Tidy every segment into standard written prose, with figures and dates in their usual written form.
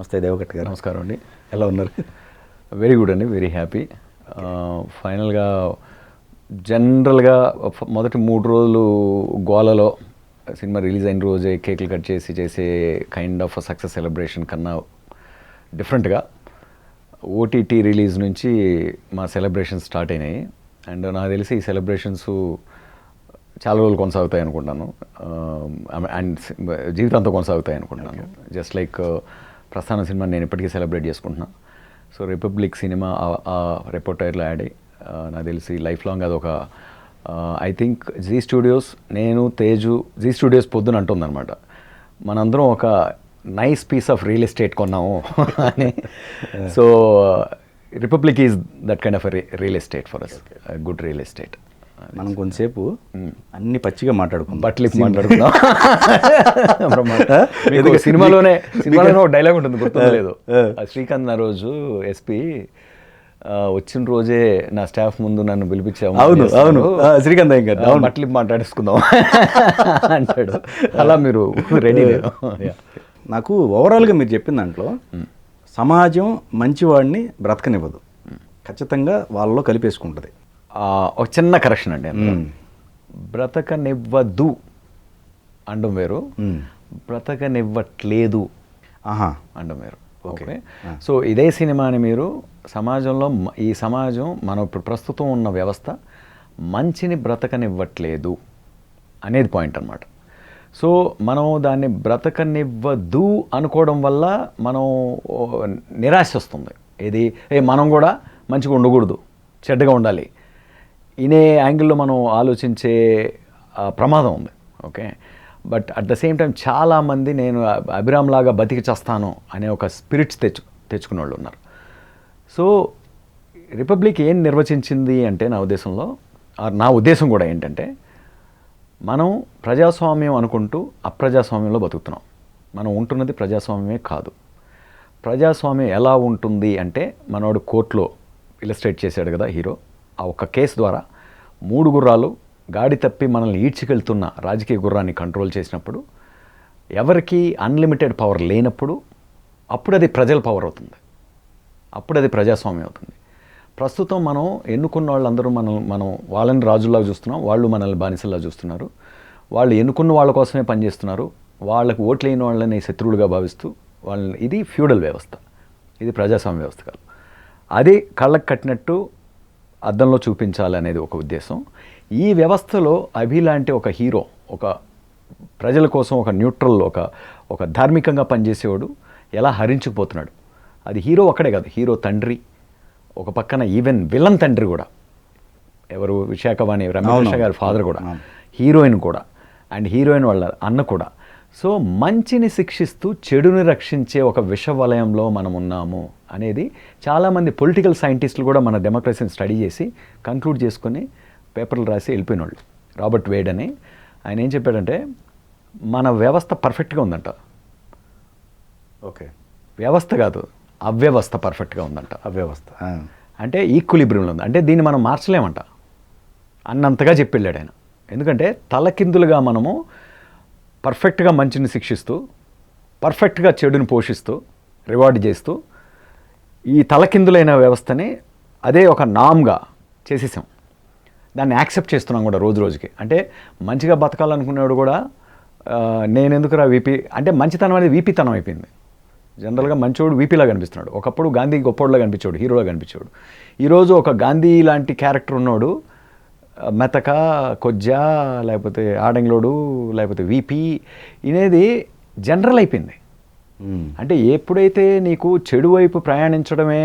నమస్తే దేవకట్ గారు. నమస్కారం అండి. ఎలా ఉన్నారు? వెరీ గుడ్ అండి, వెరీ హ్యాపీ. ఫైనల్గా జనరల్గా మొదటి 3 రోజులు గోలలో సినిమా రిలీజ్ అయిన రోజే కేకులు కట్ చేసే కైండ్ ఆఫ్ సక్సెస్ సెలబ్రేషన్ కన్నా డిఫరెంట్గా ఓటీటీ రిలీజ్ నుంచి మా సెలబ్రేషన్స్ స్టార్ట్ అయినాయి. అండ్ నాకు తెలిసి ఈ సెలబ్రేషన్స్ చాలా రోజులు కొనసాగుతాయి అనుకుంటున్నాను, అండ్ జీవితాంతం కొనసాగుతాయి అనుకుంటున్నాను. జస్ట్ లైక్ ప్రస్థానం సినిమా నేను ఇప్పటికీ సెలబ్రేట్ చేసుకుంటున్నాను. సో రిపబ్లిక్ సినిమా ఆ రెపోర్టైర్లో యాడ్ అయ్యి నాకు తెలిసి లైఫ్ లాంగ్ అదొక ఐ థింక్ జీ స్టూడియోస్, నేను తేజు జీ స్టూడియోస్ పొద్దున అంటుందన్నమాట, మనందరం ఒక nice piece of real estate కొన్నాము అని. So Republic is that kind of real estate for us, good real estate. మనం కొంతసేపు అన్ని పచ్చిగా మాట్లాడుకుందాం, బట్టలు మాట్లాడుకుందాం. సినిమాలోనే ఒక డైలాగ్ ఉంటుంది, గుర్తులేదు. శ్రీకాంత్ నా రోజు ఎస్పీ వచ్చిన రోజే నా స్టాఫ్ ముందు నన్ను పిలిపించాము. అవును అవును, శ్రీకాంత్ గారు బట్టలు మాట్లాడేసుకుందాం అంటాడు. అలా మీరు రెడీ. నాకు ఓవరాల్గా మీరు చెప్పిన దాంట్లో సమాజం మంచివాడిని బ్రతకనివ్వదు, ఖచ్చితంగా వాళ్ళలో కలిపేసుకుంటుంది. ఒక చిన్న కరెక్షన్ అండి, బ్రతకనివ్వదు అండం వేరు, బ్రతకనివ్వట్లేదు అండం వేరు. ఓకే, సో ఇదే సినిమాని మీరు సమాజంలో, ఈ సమాజం మనం ఇప్పుడు ప్రస్తుతం ఉన్న వ్యవస్థ మంచిని బ్రతకనివ్వట్లేదు అనేది పాయింట్ అన్నమాట. సో మనం దాన్ని బ్రతకనివ్వదు అనుకోవడం వల్ల మనం నిరాశ వస్తుంది. ఇది మనం కూడా మంచిగా ఉండకూడదు, చెడ్డగా ఉండాలి ఇనే యాంగిల్లో మనం ఆలోచించే ప్రమాదం ఉంది. Okay, but at the same time చాలామంది నేను అభిరామ్ లాగా బతికి చేస్తాను అనే ఒక స్పిరిట్స్ తెచ్చుకునే వాళ్ళు ఉన్నారు. సో రిపబ్లిక్ ఏం నిర్వచించింది అంటే, నా ఉద్దేశం కూడా ఏంటంటే, మనం ప్రజాస్వామ్యం అనుకుంటూ అప్రజాస్వామ్యంలో బతుకుతున్నాం. మనం ఉంటున్నది ప్రజాస్వామ్యమే కాదు. ప్రజాస్వామ్యం ఎలా ఉంటుంది అంటే, మనోడు కోర్టులో ఇలస్ట్రేట్ చేశాడు కదా హీరో, ఆ ఒక్క కేసు ద్వారా 3 గుర్రాలు గాడి తప్పి మనల్ని ఈడ్చికెళ్తున్న రాజకీయ గుర్రాన్ని కంట్రోల్ చేసినప్పుడు, ఎవరికి అన్లిమిటెడ్ పవర్ లేనప్పుడు, అప్పుడు అది ప్రజల పవర్ అవుతుంది, అప్పుడు అది ప్రజాస్వామ్యం అవుతుంది. ప్రస్తుతం మనం ఎన్నుకున్న వాళ్ళందరూ మనం వాళ్ళని రాజుల్లాగా చూస్తున్నాం, వాళ్ళు మనల్ని బానిసల్లా చూస్తున్నారు. వాళ్ళు ఎన్నుకున్న వాళ్ళ కోసమే పనిచేస్తున్నారు, వాళ్ళకు ఓట్లేని వాళ్ళని శత్రువులుగా భావిస్తూ వాళ్ళని, ఇది ఫ్యూడల్ వ్యవస్థ, ఇది ప్రజాస్వామ్య వ్యవస్థ కాదు. అది కళ్ళకు కట్టినట్టు అద్దంలో చూపించాలనేది ఒక ఉద్దేశం. ఈ వ్యవస్థలో అభి లాంటి ఒక హీరో, ఒక ప్రజల కోసం ఒక న్యూట్రల్, ఒక ధార్మికంగా పనిచేసేవాడు ఎలా హరించుకుపోతున్నాడు. అది హీరో ఒక్కడే కాదు, హీరో తండ్రి, ఒక పక్కన ఈవెన్ విలన్ తండ్రి కూడా, ఎవరు విశాఖవాణి రమేష్ గారి ఫాదర్ కూడా, హీరోయిన్ కూడా, అండ్ హీరోయిన్ వాళ్ళ అన్న కూడా. సో మంచిని శిక్షిస్తూ చెడుని రక్షించే ఒక విషవలయంలో మనం ఉన్నాము అనేది చాలామంది పొలిటికల్ సైంటిస్టులు కూడా మన డెమోక్రసీని స్టడీ చేసి కంక్లూడ్ చేసుకొని పేపర్లు రాసి వెళ్ళిపోయిన వాళ్ళు. రాబర్ట్ వేడ్ అని ఆయన ఏం చెప్పాడంటే, మన వ్యవస్థ పర్ఫెక్ట్గా ఉందంట. ఓకే, వ్యవస్థ కాదు, అవ్యవస్థ పర్ఫెక్ట్గా ఉందంట. అవ్యవస్థ అంటే ఈక్విలిబ్రియంలో ఉంది, అంటే దీన్ని మనం మార్చలేమంట అన్నంతగా చెప్పి వెళ్ళాడు ఆయన. ఎందుకంటే తలకిందులుగా మనము పర్ఫెక్ట్గా మంచిని శిక్షిస్తూ, పర్ఫెక్ట్గా చెడుని పోషిస్తూ, రివార్డ్ చేస్తూ, ఈ తలకిందులైన వ్యవస్థని అదే ఒక నామ్గా చేసేసాం. దాన్ని యాక్సెప్ట్ చేస్తున్నాం కూడా రోజు రోజుకి. అంటే మంచిగా బతకాలనుకునేవాడు కూడా నేను ఎందుకురా వీపీ అంటే, మంచితనం అనేది వీపీతనం అయిపోయింది. జనరల్గా మంచోడు వీపీలా కనిపిస్తున్నాడు. ఒకప్పుడు గాంధీ గొప్పోడులా కనిపించాడు, హీరోలా కనిపించాడు. ఈరోజు ఒక గాంధీ లాంటి క్యారెక్టర్ ఉన్నాడు మెతక, కొజ్జా, లేకపోతే ఆడంగ్లోడు, లేకపోతే వీపీ అనేది జనరల్ అయిపోయింది. అంటే ఎప్పుడైతే నీకు చెడు వైపు ప్రయాణించడమే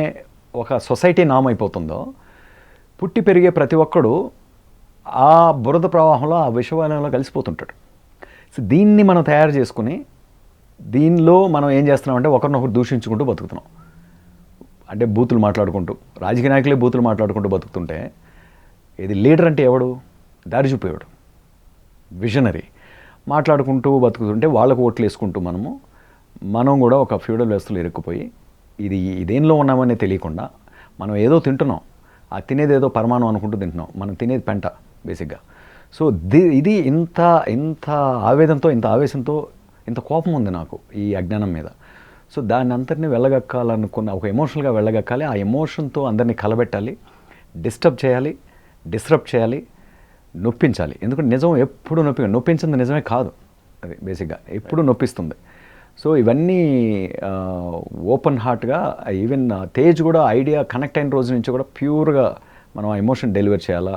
ఒక సొసైటీ నామ్ అయిపోతుందో, పుట్టి పెరిగే ప్రతి ఒక్కడు ఆ బురద ప్రవాహంలో, ఆ విషవలయంలో కలిసిపోతుంటాడు. సో దీన్ని మనం తయారు చేసుకుని, దీనిలో మనం ఏం చేస్తున్నామంటే ఒకరినొకరు దూషించుకుంటూ బతుకుతున్నాం. అంటే బూతులు మాట్లాడుకుంటూ, రాజకీయ నాయకులే బూతులు మాట్లాడుకుంటూ బతుకుతుంటే, ఇది లీడర్ అంటే ఎవడు? దారి చూపేవాడు, విజనరీ. మాట్లాడుకుంటూ బతుకుతుంటే వాళ్ళకు ఓట్లు వేసుకుంటూ మనం కూడా ఒక ఫ్యూడల్ వ్యవస్థలో ఇరుక్కుపోయి, ఇది దేనిలో ఉన్నామనే తెలియకుండా మనం ఏదో తింటున్నాం, ఆ తినేది ఏదో పరమాణం అనుకుంటూ తింటున్నాం, మనం తినేది పెంట బేసిక్గా. సో ఇది ఇంత ఆవేదనతో, ఇంత ఆవేశంతో, ఇంత కోపం ఉంది నాకు ఈ అజ్ఞానం మీద. సో దాన్ని అంతటిని వెళ్ళగక్కాలనుకున్న ఒక ఎమోషనల్గా వెళ్ళగక్కాలి, ఆ ఎమోషన్తో అందరినీ కలబెట్టాలి, డిస్టర్బ్ చేయాలి, డిస్టర్బ్ చేయాలి, నొప్పించాలి. ఎందుకంటే నిజం ఎప్పుడు నొప్పించింది నిజమే కాదు, అది బేసిక్గా ఎప్పుడు నొప్పిస్తుంది. సో ఇవన్నీ ఓపెన్ హార్ట్గా, ఈవెన్ తేజ్ కూడా ఐడియా కనెక్ట్ అయిన రోజు నుంచి కూడా ప్యూర్గా మనం ఆ ఎమోషన్ డెలివర్ చేయాలా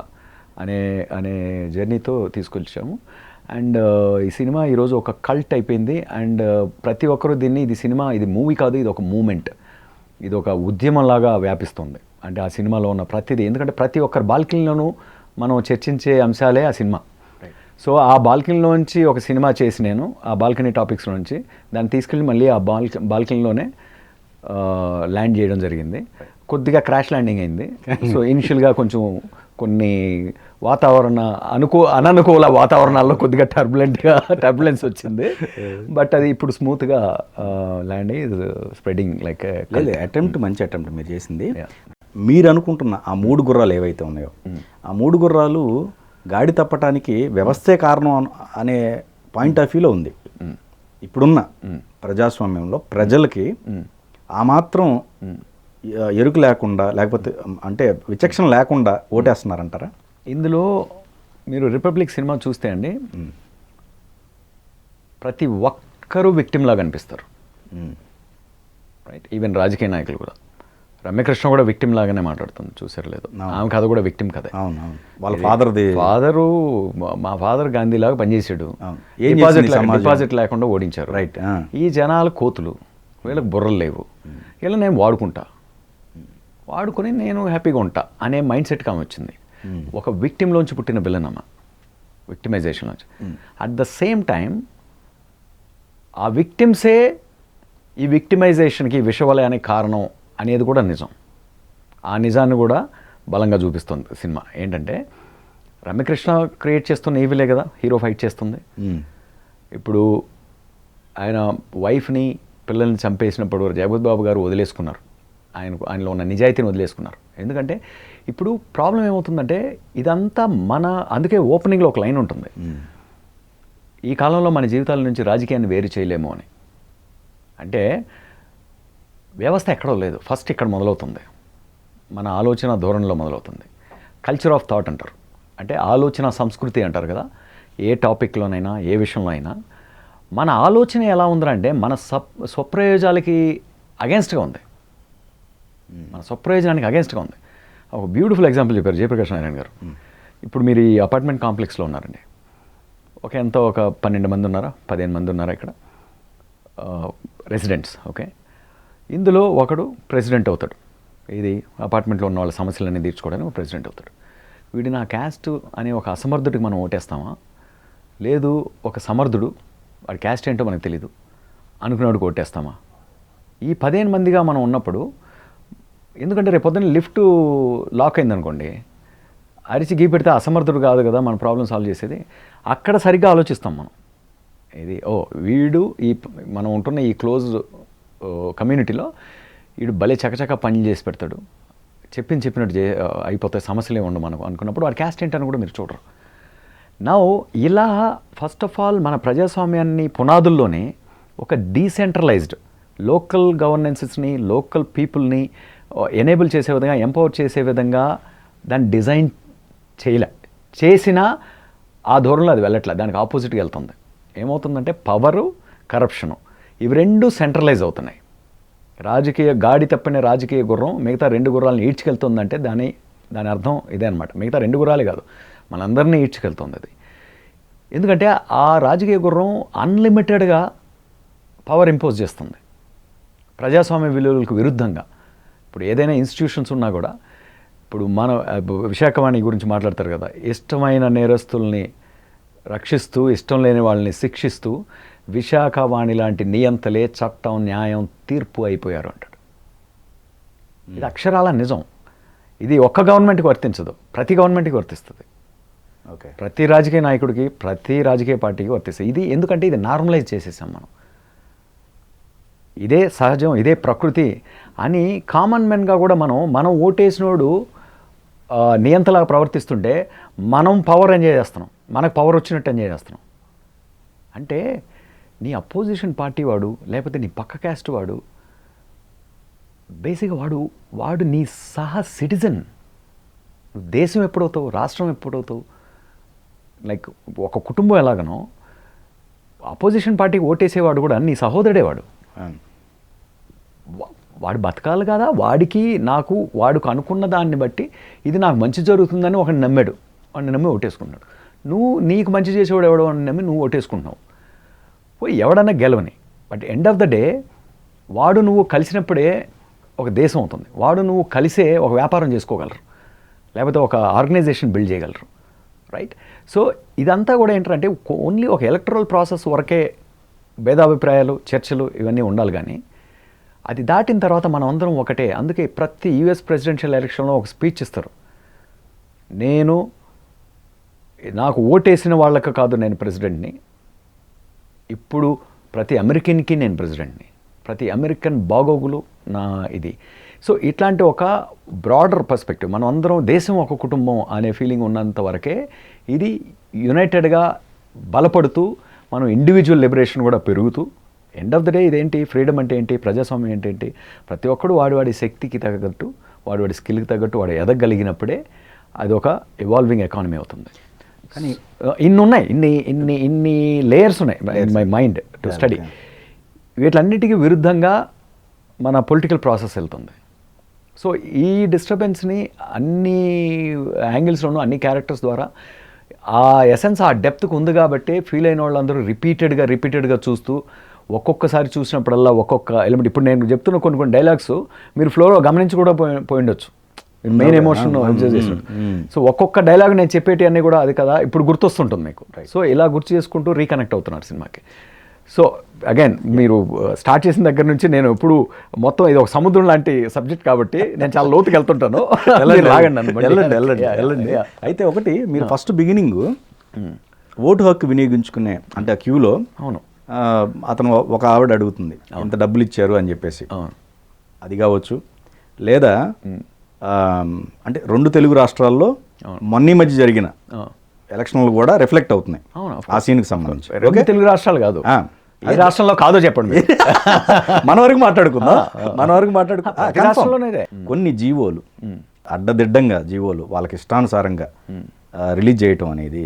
అనే జర్నీతో తీసుకొచ్చాము. అండ్ ఈ సినిమా ఈరోజు ఒక కల్ట్ అయిపోయింది. అండ్ ప్రతి ఒక్కరూ దీన్ని, ఇది సినిమా, ఇది మూవీ కాదు, ఇది ఒక మూమెంట్, ఇది ఒక ఉద్యమంలాగా వ్యాపిస్తుంది. అంటే ఆ సినిమాలో ఉన్న ప్రతిదీ, ఎందుకంటే ప్రతి ఒక్కరి బాల్కనీలోనూ మనం చర్చించే అంశాలే ఆ సినిమా. సో ఆ బాల్కనీలోంచి ఒక సినిమా చేసి నేను ఆ బాల్కనీ టాపిక్స్ నుంచి దాన్ని తీసుకెళ్ళి మళ్ళీ ఆ బాల్కనీలోనే ల్యాండ్ చేయడం జరిగింది. కొద్దిగా క్రాష్ ల్యాండింగ్ అయింది. సో ఇనిషియల్గా కొంచెం కొన్ని అననుకూల వాతావరణాల్లో కొద్దిగా టర్బులెన్స్ వచ్చింది. బట్ అది ఇప్పుడు స్మూత్గా ల్యాండ్ అయ్యి స్ప్రెడింగ్ లైక్ మంచి అటెంప్ట్ మీరు చేసింది. మీరు అనుకుంటున్న ఆ 3 గుర్రాలు ఏవైతే ఉన్నాయో, ఆ 3 గుర్రాలు గాడి తప్పటానికి వ్యవస్థే కారణం అనే పాయింట్ ఆఫ్ వ్యూలో ఉంది. ఇప్పుడున్న ప్రజాస్వామ్యంలో ప్రజలకి ఆ మాత్రం ఎరుకు లేకుండా, లేకపోతే అంటే విచక్షణ లేకుండా ఓటేస్తున్నారంటారా? ఇందులో మీరు రిపబ్లిక్ సినిమా చూస్తే అండి, ప్రతి ఒక్కరూ విక్టిమ్ లాగా అనిపిస్తారు. రైట్, ఈవెన్ రాజకీయ నాయకులు కూడా. రమ్యకృష్ణ కూడా విక్టిమ్ లాగానే మాట్లాడుతుంది, చూసారు లేదు? ఆమె కథ కూడా విక్టిమ్ కథే. వాళ్ళ మా ఫాదర్ గాంధీ లాగా పనిచేసాడు, డిపాజిట్ లేకుండా ఓడించారు. రైట్, ఈ జనాలు కోతులు, వీళ్ళకి బుర్రలు లేవు, వీళ్ళని నేను వాడుకొని నేను హ్యాపీగా ఉంటా అనే మైండ్ సెట్ కామె వచ్చింది. ఒక విక్టిమ్లోంచి పుట్టిన విలనమ్మ, విక్టిమైజేషన్లోంచి. అట్ ద సేమ్ టైం ఆ విక్టిమ్సే ఈ విక్టిమైజేషన్కి విషవలయానికి కారణం అనేది కూడా నిజం. ఆ నిజాన్ని కూడా బలంగా చూపిస్తుంది సినిమా. ఏంటంటే రమ్యకృష్ణ క్రియేట్ చేస్తున్న ఈవిలే కదా హీరో ఫైట్ చేస్తుంది. ఇప్పుడు ఆయన వైఫ్ని పిల్లల్ని చంపేసినప్పుడు జగపతి బాబు గారు వదిలేసుకున్నారు, ఆయనలో ఉన్న నిజాయితీని వదిలేసుకున్నారు. ఎందుకంటే ఇప్పుడు ప్రాబ్లం ఏమవుతుందంటే ఇదంతా అందుకే ఓపెనింగ్లో ఒక లైన్ ఉంటుంది, ఈ కాలంలో మన జీవితాల నుంచి రాజకీయాన్ని వేరు చేయలేము అని. అంటే వ్యవస్థ ఎక్కడో లేదు, ఫస్ట్ ఇక్కడ మొదలవుతుంది, మన ఆలోచన ధోరణిలో మొదలవుతుంది. కల్చర్ ఆఫ్ థాట్ అంటారు, అంటే ఆలోచన సంస్కృతి అంటారు కదా. ఏ టాపిక్లోనైనా ఏ విషయంలో అయినా మన ఆలోచన ఎలా ఉందంటే మన స్వప్రయోజనాలకి అగేన్స్ట్గా ఉంది, మన స్వప్రయోజనానికి అగేన్స్ట్గా ఉంది. ఒక బ్యూటిఫుల్ ఎగ్జాంపుల్ చెప్పారు జయప్రకాష్ నారాయణ గారు. ఇప్పుడు మీరు ఈ అపార్ట్మెంట్ కాంప్లెక్స్లో ఉన్నారండి, ఒక 12 మంది ఉన్నారా, 15 మంది ఉన్నారా ఇక్కడ రెసిడెంట్స్. ఓకే, ఇందులో ఒకడు ప్రెసిడెంట్ అవుతాడు, ఇది అపార్ట్మెంట్లో ఉన్న వాళ్ళ సమస్యలన్నీ తీర్చుకోవడానికి ప్రెసిడెంట్ అవుతాడు. వీడు నా క్యాస్ట్ అనే ఒక అసమర్థుడికి మనం ఓటేస్తామా, లేదు ఒక సమర్థుడు, వాడి క్యాస్ట్ ఏంటో మనకు తెలీదు అనుకునేవాడికి ఓటేస్తామా? ఈ 15 మందిగా మనం ఉన్నప్పుడు, ఎందుకంటే రేపు పొద్దున్న లిఫ్ట్ లాక్ అయిందనుకోండి, అరిచి గీ పెడితే అసమర్థుడు కాదు కదా మన ప్రాబ్లం సాల్వ్ చేసేది. అక్కడ సరిగ్గా ఆలోచిస్తాం మనం, ఇది వీడు మనం ఉంటున్న ఈ క్లోజ్ కమ్యూనిటీలో వీడు భలే చకచక పని చేసి పెడతాడు, చెప్పినట్టు అయిపోతాయి, సమస్యలే ఉండవు మనకు అనుకున్నప్పుడు వాడి క్యాస్ట్ ఏంటని కూడా మీరు చూడరు. నౌ ఇలా ఫస్ట్ ఆఫ్ ఆల్ మన ప్రజాస్వామ్యాన్ని పునాదుల్లోనే ఒక డీసెంట్రలైజ్డ్ లోకల్ గవర్నెన్సెస్ని, లోకల్ పీపుల్ని ఎనేబుల్ చేసే విధంగా, ఎంపవర్ చేసే విధంగా దాన్ని డిజైన్ చేసినా ఆ ధోరణిలో అది వెళ్ళట్లే, దానికి ఆపోజిట్గా వెళ్తుంది. ఏమవుతుందంటే పవరు, కరప్షను ఇవి 2 సెంట్రలైజ్ అవుతున్నాయి. గాడి తప్పిన రాజకీయ గుర్రం మిగతా 2 గుర్రాలను ఈడ్చుకెళ్తుందంటే దాని అర్థం ఇదే అనమాట. మిగతా 2 గుర్రాలే కాదు, మనందరినీ ఈడ్చుకెళ్తుంది అది. ఎందుకంటే ఆ రాజకీయ గుర్రం అన్లిమిటెడ్గా పవర్ ఇంపోజ్ చేస్తుంది ప్రజాస్వామ్య విలువలకు విరుద్ధంగా. ఇప్పుడు ఏదైనా ఇన్స్టిట్యూషన్స్ ఉన్నా కూడా, ఇప్పుడు మన విశాఖవాణి గురించి మాట్లాడతారు కదా, ఇష్టమైన నేరస్తుల్ని రక్షిస్తూ ఇష్టం లేని వాళ్ళని శిక్షిస్తూ విశాఖవాణి లాంటి నియంతలే చట్టం, న్యాయం, తీర్పు అయిపోయారు అంటాడు. ఇది అక్షరాల నిజం. ఇది ఒక్క గవర్నమెంట్కి వర్తించదు, ప్రతి గవర్నమెంట్కి వర్తిస్తుంది. ఓకే, ప్రతి రాజకీయ నాయకుడికి, ప్రతి రాజకీయ పార్టీకి వర్తిస్తుంది. ఇది ఎందుకంటే ఇది నార్మలైజ్ చేసేసాం మనం, ఇదే సహజం, ఇదే ప్రకృతి అని కామన్ మెన్గా కూడా మనం ఓటేసినోడు నియంతలాగా ప్రవర్తిస్తుంటే మనం పవర్ ఎంజాయ్ చేస్తున్నాం, మనకు పవర్ వచ్చినట్టు ఎంజాయ్ చేస్తున్నాం. అంటే నీ అపోజిషన్ పార్టీ వాడు లేకపోతే నీ పక్క క్యాస్ట్ వాడు బేసిక్గా వాడు నీ సహా సిటిజన్. దేశం ఎప్పుడవుతావు, రాష్ట్రం ఎప్పుడవుతావు, లైక్ ఒక కుటుంబం ఎలాగనో అపోజిషన్ పార్టీకి ఓటేసేవాడు కూడా నీ సహోదరుడే వాడు. వాడు బతకాలి కదా, వాడికి నాకు వాడికి అనుకున్న దాన్ని బట్టి ఇది నాకు మంచి జరుగుతుందని ఒకటి నమ్మాడు, వాడిని నమ్మి ఓటేసుకున్నాడు. నీకు మంచి చేసేవాడు ఎవడో అని నమ్మి నువ్వు ఓటేసుకుంటున్నావు. పోయి ఎవడన్నా గెలవని, but end of the day వాడు నువ్వు కలిసినప్పుడే ఒక దేశం అవుతుంది. వాడు నువ్వు కలిసే ఒక వ్యాపారం చేసుకోగలరు, లేకపోతే ఒక ఆర్గనైజేషన్ బిల్డ్ చేయగలరు, రైట్? సో ఇదంతా కూడా ఏంటంటే ఓన్లీ ఒక ఎలక్టరల్ ప్రాసెస్ వరకే భేదాభిప్రాయాలు, చర్చలు ఇవన్నీ ఉండాలి. కానీ అది దాటిన తర్వాత మనం అందరం ఒకటే. అందుకే ప్రతి యూఎస్ ప్రెసిడెన్షియల్ ఎలక్షన్లో ఒక స్పీచ్ ఇస్తారు, నాకు ఓటేసిన వాళ్ళకి కాదు నేను ప్రెసిడెంట్ని, ఇప్పుడు ప్రతి అమెరికన్కి నేను ప్రెసిడెంట్ని, ప్రతి అమెరికన్ బాగోగులు నా ఇది. సో ఇట్లాంటి ఒక బ్రాడర్ పర్స్పెక్టివ్, మనం అందరం దేశం ఒక కుటుంబం అనే ఫీలింగ్ ఉన్నంత వరకే ఇది యునైటెడ్గా బలపడుతూ మనం ఇండివిజువల్ లిబరేషన్ కూడా పెరుగుతూ ఎండ్ ఆఫ్ ద డే ఇదేంటి ఫ్రీడమ్ అంటే ఏంటి, ప్రజాస్వామ్యం ఏంటి, ప్రతి ఒక్కడు వాడి శక్తికి తగ్గట్టు వాడి స్కిల్కి తగ్గట్టు వాడు ఎదగలిగినప్పుడే అది ఒక ఎవాల్వింగ్ ఎకానమీ అవుతుంది. కానీ ఇన్ని ఉన్నాయి, ఇన్ని లేయర్స్ ఉన్నాయి in my mind to study. వీటన్నిటికీ విరుద్ధంగా మన పొలిటికల్ ప్రాసెస్ వెళ్తుంది. సో ఈ డిస్టర్బెన్స్ని అన్ని యాంగిల్స్లోనూ అన్ని క్యారెక్టర్స్ ద్వారా ఆ ఎసెన్స్ ఆ డెప్త్కి ఉంది కాబట్టి ఫీల్ అయిన వాళ్ళందరూ రిపీటెడ్గా చూస్తూ ఒక్కొక్కసారి చూసినప్పుడల్లా ఒక్కొక్క ఎలిమెంట్, ఇప్పుడు నేను చెప్తున్న కొన్ని డైలాగ్స్ మీరు ఫ్లోలో గమనించి కూడా పోయి ఉండొచ్చు, మెయిన్ ఎమోషన్ ఎంజాయ్ చేసినట్టు. సో ఒక్కొక్క డైలాగ్ నేను చెప్పేటి అన్నీ కూడా అది కదా ఇప్పుడు గుర్తొస్తుంటుంది మీకు. సో ఇలా గుర్తు చేసుకుంటూ రీకనెక్ట్ అవుతున్నారు సినిమాకి. సో అగైన్ మీరు స్టార్ట్ చేసిన దగ్గర నుంచి నేను ఎప్పుడు మొత్తం ఇది ఒక సముద్రం లాంటి సబ్జెక్ట్ కాబట్టి నేను చాలా లోతుకి వెళ్తుంటాను. వెళ్ళండి. అయితే ఒకటి, మీరు ఫస్ట్ బిగినింగ్ ఓటు హక్కు వినియోగించుకునే అంటే ఆ క్యూలో అవును అతను ఒక ఆవిడ అడుగుతుంది ఎంత డబ్బులు ఇచ్చారు అని చెప్పేసి, అది కావచ్చు, లేదా అంటే 2 తెలుగు రాష్ట్రాల్లో మొన్న మధ్య జరిగిన ఎలక్షన్లు కూడా రిఫ్లెక్ట్ అవుతున్నాయి ఆ సీన్కి సంబంధించి. 2 తెలుగు రాష్ట్రాలు కాదు, ఏ రాష్ట్రంలో కాదో చెప్పండి. మన వరకు మాట్లాడుకుందాం. కొన్ని జీవోలు అడ్డదిడ్డంగా జీవోలు వాళ్ళకి ఇష్టానుసారంగా రిలీజ్ చేయటం అనేది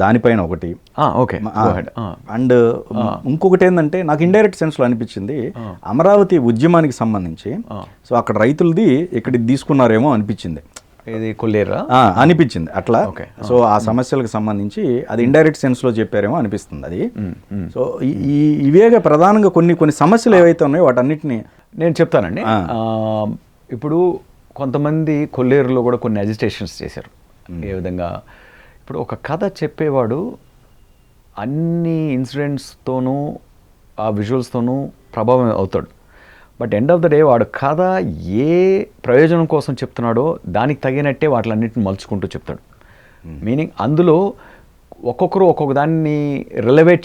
దానిపైన ఒకటి. అండ్ ఇంకొకటి ఏంటంటే నాకు ఇండైరెక్ట్ సెన్స్లో అనిపించింది, అమరావతి ఉద్యమానికి సంబంధించి సో అక్కడ రైతులది ఇక్కడికి తీసుకున్నారేమో అనిపించింది, ఇది కొల్లేరా అనిపించింది అట్లా. సో ఆ సమస్యలకు సంబంధించి అది ఇండైరెక్ట్ సెన్స్లో చెప్పారేమో అనిపిస్తుంది అది. సో ఇవేగా ప్రధానంగా కొన్ని సమస్యలు ఏవైతే ఉన్నాయో వాటన్నిటిని నేను చెప్తానండి. ఇప్పుడు కొంతమంది కొల్లేరులో కూడా కొన్ని అజిటేషన్స్ చేశారు. ఏ విధంగా, ఇప్పుడు ఒక కథ చెప్పేవాడు అన్ని ఇన్సిడెంట్స్తోనూ ఆ విజువల్స్తోనూ ప్రభావం అవుతాడు. But end of the day వాడు కథ ఏ ప్రయోజనం కోసం చెప్తున్నాడో దానికి తగినట్టే వాటిలన్నింటిని మలుచుకుంటూ చెప్తాడు. మీనింగ్ అందులో ఒక్కొక్కరు ఒక్కొక్క దాన్ని రిలేట్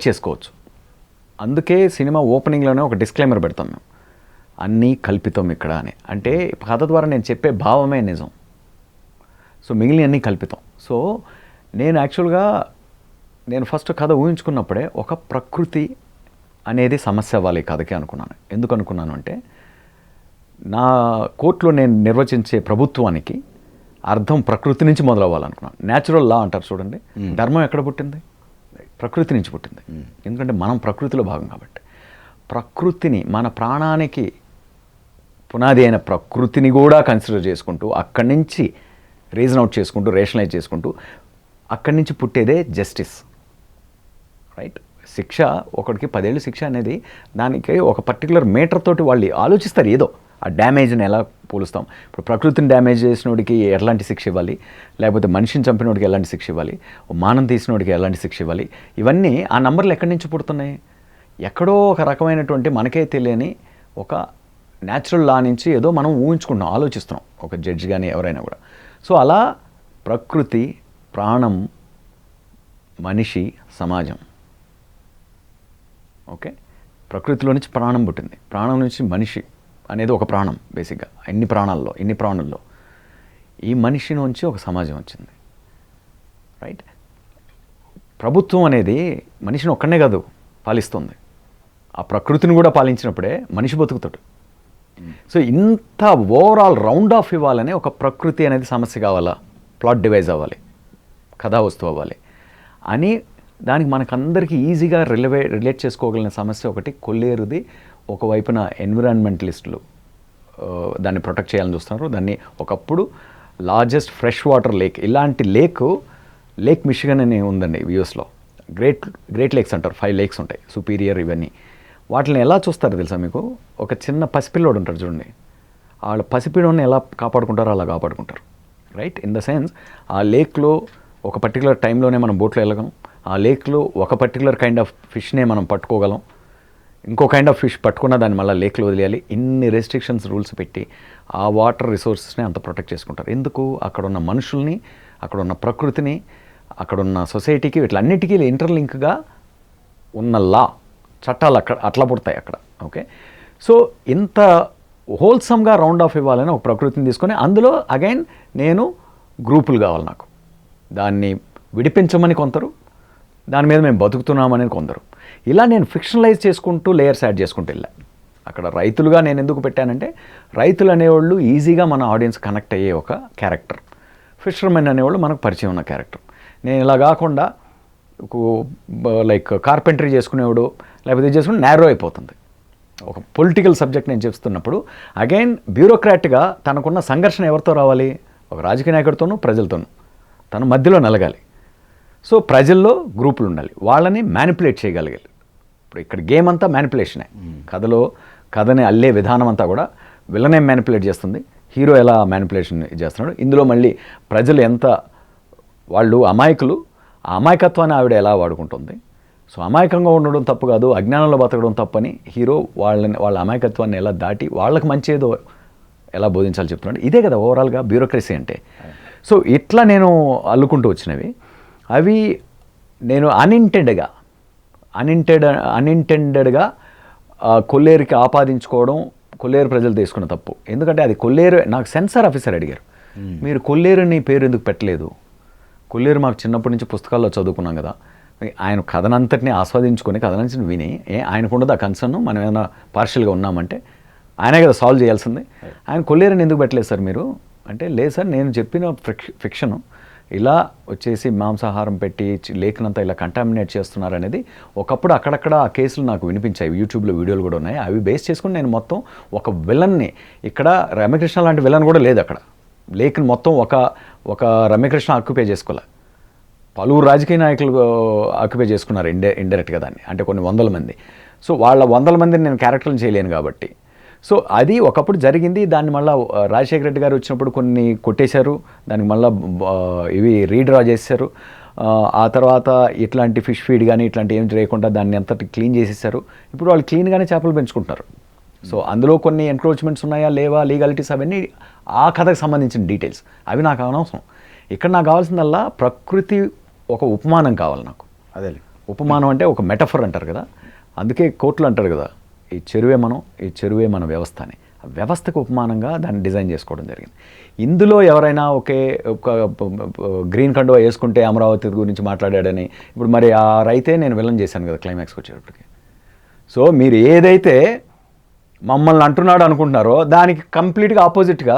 చేసుకోవచ్చు. అందుకే సినిమా ఓపెనింగ్లోనే ఒక డిస్క్లైమర్ పెడతాం మేము, అన్నీ కల్పితం ఇక్కడ అని. అంటే కథ ద్వారా నేను చెప్పే భావమే నిజం, సో మిగిలిన అన్నీ కల్పితం. సో నేను యాక్చువల్గా ఫస్ట్ కథ ఊహించుకున్నప్పుడే ఒక ప్రకృతి అనేది సమస్య అవ్వాలి కథకి అనుకున్నాను. ఎందుకు అనుకున్నాను అంటే నా కోర్టులో నేను నిర్వచించే ప్రభుత్వానికి అర్థం ప్రకృతి నుంచి మొదలవ్వాలనుకున్నాను. న్యాచురల్ లా అంటారు చూడండి, ధర్మం ఎక్కడ పుట్టింది? ప్రకృతి నుంచి పుట్టింది. ఎందుకంటే మనం ప్రకృతిలో భాగం కాబట్టి ప్రకృతిని, మన ప్రాణానికి పునాది అయిన ప్రకృతిని కూడా కన్సిడర్ చేసుకుంటూ అక్కడి నుంచి రీజన్ అవుట్ చేసుకుంటూ రేషనలైజ్ చేసుకుంటూ అక్కడి నుంచి పుట్టేదే జస్టిస్, రైట్? శిక్ష ఒకడికి 10 ఏళ్ళు శిక్ష అనేది దానికి ఒక పర్టికులర్ మీటర్ తోటి వాళ్ళు ఆలోచిస్తారు. ఏదో ఆ డ్యామేజ్ని ఎలా పోలుస్తాం, ఇప్పుడు ప్రకృతిని డ్యామేజ్ చేసినోడికి ఎలాంటి శిక్ష ఇవ్వాలి, లేకపోతే మనిషిని చంపినోడికి ఎలాంటి శిక్ష ఇవ్వాలి, మానం తీసినోడికి ఎలాంటి శిక్ష ఇవ్వాలి, ఇవన్నీ ఆ నంబర్లు ఎక్కడి నుంచి పుడుతున్నాయి? ఎక్కడో ఒక రకమైనటువంటి మనకే తెలియని ఒక న్యాచురల్ లా నుంచి ఏదో మనం ఊహించుకుంటున్నాం, ఆలోచిస్తున్నాం, ఒక జడ్జి కానీ ఎవరైనా కూడా. సో అలా ప్రకృతి, ప్రాణం, మనిషి, సమాజం. ఓకే, ప్రకృతిలో నుంచి ప్రాణం పుట్టింది, ప్రాణం నుంచి మనిషి అనేది ఒక ప్రాణం. బేసిక్గా ఇన్ని ప్రాణుల్లో ఈ మనిషి నుంచి ఒక సమాజం వచ్చింది, రైట్? ప్రభుత్వం అనేది మనిషిని ఒక్కనే కాదు, పాలిస్తుంది. ఆ ప్రకృతిని కూడా పాలించినప్పుడే మనిషి బతుకుతాడు. సో ఇంత ఓవరాల్ రౌండ్ ఆఫ్ ఇవ్వాలని ఒక ప్రకృతి అనేది సమస్య కావాలా, ప్లాట్ డివైజ్ అవ్వాలి, కథా వస్తువు అవ్వాలి అని దానికి మనకందరికీ ఈజీగా రిలేట్ చేసుకోగలిగిన సమస్య ఒకటి కొల్లేరుది. ఒకవైపున ఎన్విరాన్మెంటలిస్టులు దాన్ని ప్రొటెక్ట్ చేయాలని చూస్తున్నారు. దాన్ని ఒకప్పుడు లార్జెస్ట్ ఫ్రెష్ వాటర్ లేక్, ఇలాంటి లేక్ మిషిగన్ అని ఉందండి యూఎస్లో. గ్రేట్ లేక్స్ అంటారు, 5 లేక్స్ ఉంటాయి, సుపీరియర్ ఇవన్నీ. వాటిని ఎలా చూస్తారో తెలుసా మీకు? ఒక చిన్న పసిపిల్లోడు ఉంటాడు చూడండి, వాళ్ళ పసిపిల్లోని ఎలా కాపాడుకుంటారో అలా కాపాడుకుంటారు, రైట్? ఇన్ ద సెన్స్ ఆ లేక్లో ఒక పర్టికులర్ టైంలోనే మనం బోట్లో వెళ్ళగలం, ఆ లేక్లో ఒక పర్టికులర్ కైండ్ ఆఫ్ ఫిష్నే మనం పట్టుకోగలం, ఇంకో కైండ్ ఆఫ్ ఫిష్ పట్టుకున్న దాన్ని మళ్ళీ లేక్లో వదిలేయాలి. ఇన్ని రెస్ట్రిక్షన్స్ రూల్స్ పెట్టి ఆ వాటర్ రిసోర్సెస్ని అంత ప్రొటెక్ట్ చేసుకుంటారు. ఎందుకు? అక్కడ ఉన్న మనుషుల్ని, అక్కడ ఉన్న ప్రకృతిని, అక్కడున్న సొసైటీకి, వీటిలన్నిటికీ ఇంటర్లింక్గా ఉన్న చట్టాలు అట్లా పుడతాయి అక్కడ. ఓకే, సో ఇంత హోల్సమ్గా రౌండ్ ఆఫ్ ఇవ్వాలని ఒక ప్రకృతిని తీసుకొని అందులో అగైన్ నేను గ్రూపులు కావాలి, నాకు దాన్ని విడిపించమని కొందరు, దాని మీద మేము బతుకుతున్నామని కొందరు. ఇలా నేను ఫిక్షనలైజ్ చేసుకుంటూ లేయర్స్ యాడ్ చేసుకుంటూ వెళ్ళా. అక్కడ రైతులుగా నేను ఎందుకు పెట్టానంటే, రైతులు అనేవాళ్ళు ఈజీగా మన ఆడియన్స్ కనెక్ట్ అయ్యే ఒక క్యారెక్టర్, ఫిషర్మెన్ అనేవాళ్ళు మనకు పరిచయం ఉన్న క్యారెక్టర్. నేను ఇలా కాకుండా లైక్ కార్పెంటరీ చేసుకునేవాడు లేకపోతే ఇది చేసుకుని నేరో అయిపోతుంది. ఒక పొలిటికల్ సబ్జెక్ట్ నేను చెప్తున్నప్పుడు అగైన్ బ్యూరోక్రాట్గా తనకున్న సంఘర్షణ ఎవరితో రావాలి? ఒక రాజకీయ నాయకుడితోనూ ప్రజలతోనూ తను మధ్యలో నలగాలి. సో ప్రజల్లో గ్రూపులు ఉండాలి, వాళ్ళని మ్యానిపులేట్ చేయగలగాలి. ఇప్పుడు ఇక్కడ గేమ్ అంతా మ్యానిపులేషనే. కథని అల్లే విధానం అంతా కూడా విలనే మ్యానిపులేట్ చేస్తుంది, హీరో ఎలా మ్యానిపులేషన్ చేస్తున్నాడు. ఇందులో మళ్ళీ ప్రజలు ఎంత వాళ్ళు అమాయకులు, ఆ అమాయకత్వాన్ని ఆవిడ ఎలా వాడుకుంటుంది. సో అమాయకంగా ఉండడం తప్పు కాదు, అజ్ఞానంలో బతకడం తప్పని హీరో వాళ్ళ అమాయకత్వాన్ని ఎలా దాటి వాళ్ళకి మంచేదో ఎలా బోధించాలి చెప్తున్నాడు. ఇదే కదా ఓవరాల్గా బ్యూరోక్రసీ అంటే. సో ఇట్లా నేను అల్లుకుంటూ వచ్చినవి అవి నేను అన్ఇంటెండెడ్గా కొల్లేరుకి ఆపాదించుకోవడం, కొల్లేరు ప్రజలు తీసుకున్న తప్పు. ఎందుకంటే అది కొల్లేరు, నాకు సెన్సార్ ఆఫీసర్ అడిగారు, మీరు కొల్లేరుని పేరు ఎందుకు పెట్టలేదు? కొల్లేరు మాకు చిన్నప్పటి నుంచి పుస్తకాల్లో చదువుకున్నాం కదా, ఆయన కథనంతటిని ఆస్వాదించుకొని కథనంతటిని విని ఆయనకు ఉండదు ఆ కన్సర్న్, మనం ఏమైనా పార్షియల్గా ఉన్నామంటే ఆయనే కదా సాల్వ్ చేయాల్సింది. ఆయన కొల్లేరుని ఎందుకు పెట్టలేదు సార్ మీరు అంటే, లేదు సార్ నేను చెప్పిన ఫిక్షను ఇలా వచ్చేసి మాంసాహారం పెట్టి లేఖనంతా ఇలా కంటామినేట్ చేస్తున్నారు అనేది ఒకప్పుడు అక్కడక్కడ ఆ కేసులు నాకు వినిపించాయి, యూట్యూబ్లో వీడియోలు కూడా ఉన్నాయి. అవి బేస్ చేసుకుని నేను మొత్తం ఒక విలన్ని, ఇక్కడ రమ్యకృష్ణ లాంటి విలన్ కూడా లేదు అక్కడ, లేఖను మొత్తం ఒక రమ్యకృష్ణ ఆక్యుపై చేసుకోలే, పలువురు రాజకీయ నాయకులు ఆక్యుపై చేసుకున్నారు ఇండైరెక్ట్గా దాన్ని, అంటే కొన్ని 100 మంది. సో వాళ్ళ 100 మందిని నేను క్యారెక్టర్లు చేయలేను కాబట్టి. సో అది ఒకప్పుడు జరిగింది. దాన్ని మళ్ళీ రాజశేఖర రెడ్డి గారు వచ్చినప్పుడు కొన్ని కొట్టేశారు, దానికి మళ్ళీ ఇవి రీడ్రా చేశారు. ఆ తర్వాత ఇట్లాంటి ఫిష్ ఫీడ్ కానీ ఇట్లాంటి ఏం చేయకుండా దాన్ని అంతటి క్లీన్ చేసేసారు. ఇప్పుడు వాళ్ళు క్లీన్గానే చేపలు పెంచుకుంటున్నారు. సో అందులో కొన్ని ఎన్క్రోచ్మెంట్స్ ఉన్నాయా లేవా, లీగాలిటీస్, అవన్నీ ఆ కథకు సంబంధించిన డీటెయిల్స్, అవి నాకు అనవసరం. ఇక్కడ నాకు కావాల్సిందల్లా ప్రకృతి ఒక ఉపమానం కావాలి నాకు. అదే ఉపమానం అంటే ఒక మెటఫర్ అంటారు కదా, అందుకే కోర్టులు అంటారు కదా, ఈ చెరువే మన వ్యవస్థ అని. ఆ వ్యవస్థకు ఉపమానంగా దాన్ని డిజైన్ చేసుకోవడం జరిగింది. ఇందులో ఎవరైనా ఒక గ్రీన్ కండువా వేసుకుంటే అమరావతి గురించి మాట్లాడాడని, ఇప్పుడు మరి ఆ రైతే నేను విలన్ చేశాను కదా క్లైమాక్స్కి వచ్చేటప్పటికి. సో మీరు ఏదైతే మమ్మల్ని అంటున్నాడు అనుకుంటున్నారో దానికి కంప్లీట్గా ఆపోజిట్గా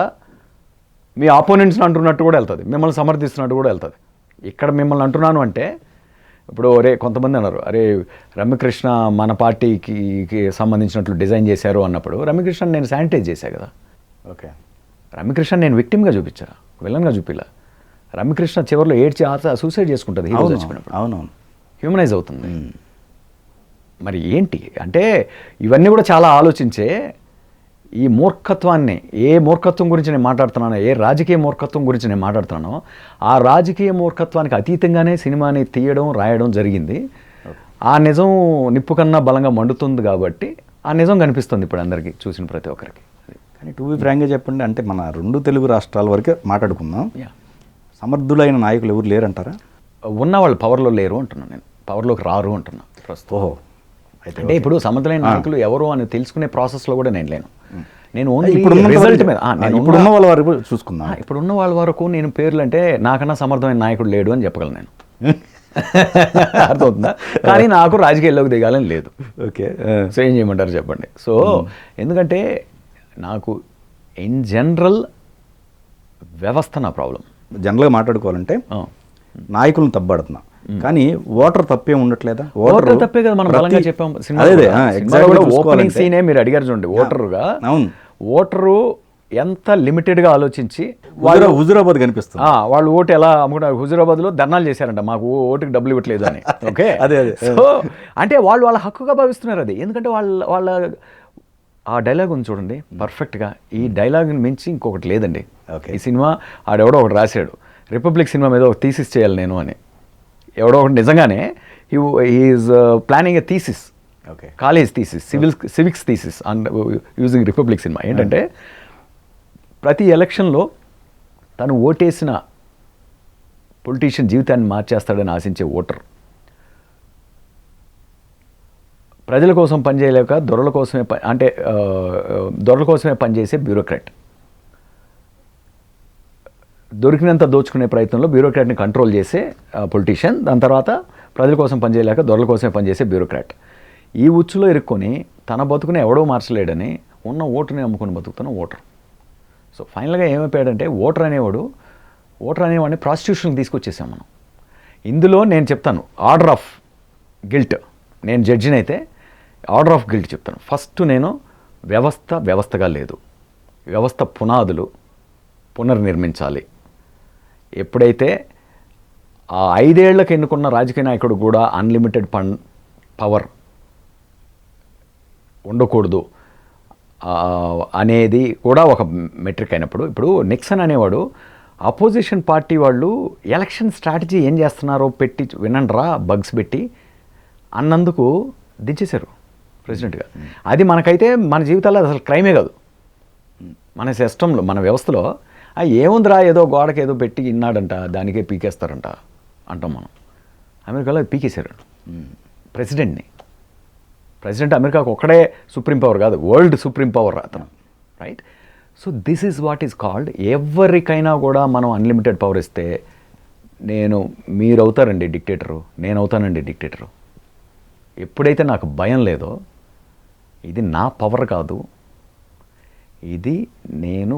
మీ ఆపోనెంట్స్ని అంటున్నట్టు కూడా వెళ్తుంది, మిమ్మల్ని సమర్థిస్తున్నట్టు కూడా వెళ్తుంది. ఇక్కడ మిమ్మల్ని అంటున్నాను అంటే, ఇప్పుడు కొంతమంది అన్నారు, అరే రమ్యకృష్ణ మన పార్టీకి సంబంధించినట్లు డిజైన్ చేశారు అన్నప్పుడు, రమ్యకృష్ణ నేను శానిటైజ్ చేశాను కదా. ఓకే, రమ్యకృష్ణ నేను విక్టిమ్గా చూపించా, విలన్గా చూపిలా. రమ్యకృష్ణ చివరిలో ఏడ్చి సూసైడ్ చేసుకుంటుంది హీరో చచ్చిపోయినప్పుడు. అవునవును, హ్యూమనైజ్ అవుతుంది. మరి ఏంటి అంటే ఇవన్నీ కూడా చాలా ఆలోచించే ఈ మూర్ఖత్వాన్ని, ఏ మూర్ఖత్వం గురించి నేను మాట్లాడుతున్నానో, ఏ రాజకీయ మూర్ఖత్వం గురించి నేను మాట్లాడుతున్నానో, ఆ రాజకీయ మూర్ఖత్వానికి అతీతంగానే సినిమాని తీయడం, రాయడం జరిగింది. ఆ నిజం నిప్పు కన్నా బలంగా మండుతుంది కాబట్టి ఆ నిజం కనిపిస్తుంది ఇప్పుడు అందరికీ, చూసిన ప్రతి ఒక్కరికి. కానీ టు బి ఫ్రాంక్గా చెప్పండి, అంటే మన 2 తెలుగు రాష్ట్రాల వరకే మాట్లాడుకుందాం, సమర్థులైన నాయకులు ఎవరు లేరంటారా? ఉన్నవాళ్ళు పవర్లో లేరు అంటున్నాను నేను, పవర్లోకి రారు అంటున్నా ప్రస్తుతం. ఓహో, అంటే ఇప్పుడు సమర్థులైన నాయకులు ఎవరు అని తెలుసుకునే ప్రాసెస్లో కూడా నేను లేను. నేను ఓన్లీ ఇప్పుడున్న రిజల్ట్ మీద, ఇప్పుడున్న వాళ్ళ వరకు చూసుకుందాం. ఇప్పుడున్న వాళ్ళ వరకు నేను పేర్లు అంటే నాకన్నా సమర్థమైన నాయకుడు లేడు అని చెప్పగలను నేను. అర్థమవుతుందా? కానీ నాకు రాజకీయాల్లోకి దిగాలని లేదు. ఓకే. సో ఏం చేయమంటారు చెప్పండి. సో ఎందుకంటే నాకు ఇన్ జనరల్ వ్యవస్థ నా ప్రాబ్లం. జనరల్గా మాట్లాడుకోవాలంటే నాయకులను తప్పబడుతున్నా, కానీ ఓటర్ తప్పే ఉండట్లేదా? ఓటర్ తప్పే కదా, మనం బలంగా చెప్పాం. ఓపెనింగ్ సీనే మీరు అడిగారు చూడండి. ఓటరుగా ఓటరు ఎంత లిమిటెడ్గా ఆలోచించి హుజురాబాద్ కనిపిస్తుంది. వాళ్ళు ఓటు ఎలా అమ్ముకున్నారు, హుజురాబాద్లో ధర్నాలు చేశారంట, మాకు ఓటుకి డబ్బులు ఇవ్వట్లేదు అని. ఓకే, అదే. సో అంటే వాళ్ళ హక్కుగా భావిస్తున్నారు అది. ఎందుకంటే వాళ్ళ ఆ డైలాగ్ ఉంది చూడండి పర్ఫెక్ట్గా. ఈ డైలాగ్ని మించి ఇంకొకటి లేదండి. ఈ సినిమా ఆడెవడో ఒకటి రాశాడు, రిపబ్లిక్ సినిమా మీద ఒక థీసిస్ చేయాలి నేను అని. ఎవడో ఒకటి నిజంగానే is planning a thesis, college thesis, civics thesis and using republic cinema. ఏంటంటే ప్రతి ఎలక్షన్లో తను ఓటేసిన పొలిటీషియన్ జీవితాన్ని మార్చేస్తాడని ఆశించే ఓటర్, ప్రజల కోసం పనిచేయలేక దొరల కోసమే పనిచేసే బ్యూరోక్రాట్, దొరికినంత దోచుకునే ప్రయత్నంలో బ్యూరోక్రాట్ని కంట్రోల్ చేసే పొలిటీషియన్, దాని తర్వాత ప్రజల కోసం పనిచేయలేక దొరల కోసమే పనిచేసే బ్యూరోక్రాట్. ఈ ఉచ్చులో ఇరుక్కొని తన బతుకుని ఎవడో మార్చలేడని ఉన్న ఓటుని అమ్ముకొని బతుకుతున్న ఓటర్. సో ఫైనల్గా ఏమైపోయాడంటే ఓటర్ అనేవాడిని ప్రాస్టిట్యూషన్కి తీసుకొచ్చేసాం మనం. ఇందులో నేను చెప్తాను ఆర్డర్ ఆఫ్ గిల్ట్. నేను జడ్జిని అయితే ఆర్డర్ ఆఫ్ గిల్ట్ చెప్తాను. ఫస్ట్ నేను వ్యవస్థగా లేదు, వ్యవస్థ పునాదులు పునర్నిర్మించాలి. ఎప్పుడైతే ఆ 5 ఏళ్లకు ఎన్నుకున్న రాజకీయ నాయకుడు కూడా అన్లిమిటెడ్ పవర్ ఉండకూడదు అనేది కూడా ఒక మెట్రిక్ అయినప్పుడు, ఇప్పుడు నిక్సన్ అనేవాడు అపోజిషన్ పార్టీ వాళ్ళు ఎలక్షన్ స్ట్రాటజీ ఏం చేస్తున్నారో పెట్టి వినండిరా బగ్స్ పెట్టి అన్నందుకు దించేశారు ప్రెసిడెంట్గా. అది మనకైతే మన జీవితాల్లో అసలు క్రైమే కాదు. మన సిస్టంలో, మన వ్యవస్థలో ఏముందిరా ఏదో గోడకి ఏదో పెట్టి ఇన్నాడంట దానికే పీకేస్తారంట అంటాం మనం. అమెరికాలో అది పీకేశారు ప్రెసిడెంట్ని. ప్రెసిడెంట్ అమెరికాకు ఒక్కడే సుప్రీం పవర్ కాదు, వరల్డ్ సుప్రీం పవర్ అతను, right? So this is what is called, ఎవరికైనా కూడా మనం అన్లిమిటెడ్ పవర్ ఇస్తే మీరు అవుతారండి డిక్టేటరు, నేను అవుతానండి డిక్టేటరు. ఎప్పుడైతే నాకు భయం లేదో, ఇది నా పవర్ కాదు, ఇది నేను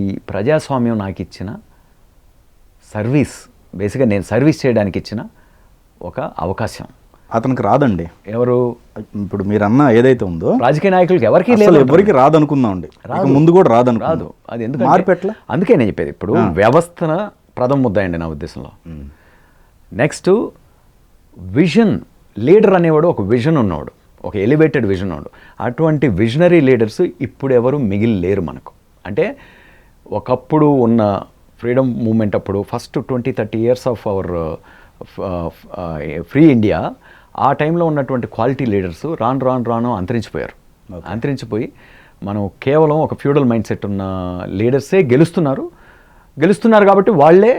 ఈ ప్రజాస్వామ్యం నాకు ఇచ్చిన సర్వీస్, బేసిక్గా నేను సర్వీస్ చేయడానికి ఇచ్చిన ఒక అవకాశం. అతనికి రాదండి. ఎవరు? ఇప్పుడు మీరు అన్న ఏదైతే ఉందో రాజకీయ నాయకులకి ఎవరికి లేదు, ఎవరికి రాదనుకుందామండి, ముందు కూడా రాదు. అది ఎందుకు మార్పెట్ల? అందుకే నేను చెప్పేది, ఇప్పుడు వ్యవస్థన ప్రథమ ముద్దాయండి నా ఉద్దేశంలో. నెక్స్ట్ విజన్, లీడర్ అనేవాడు ఒక విజన్ ఉన్నవాడు, ఒక ఎలివేటెడ్ విజన్ ఉన్నవాడు. అటువంటి విజనరీ లీడర్స్ ఇప్పుడు ఎవరు మిగిలి లేరు మనకు. అంటే ఒకప్పుడు ఉన్న ఫ్రీడమ్ మూమెంట్ అప్పుడు first 20-30 years of our free India, ఆ టైంలో ఉన్నటువంటి క్వాలిటీ లీడర్స్ రాను అంతరించిపోయారు. అంతరించిపోయి మనం కేవలం ఒక ఫ్యూడల్ మైండ్ సెట్ ఉన్న లీడర్సే గెలుస్తున్నారు కాబట్టి వాళ్ళే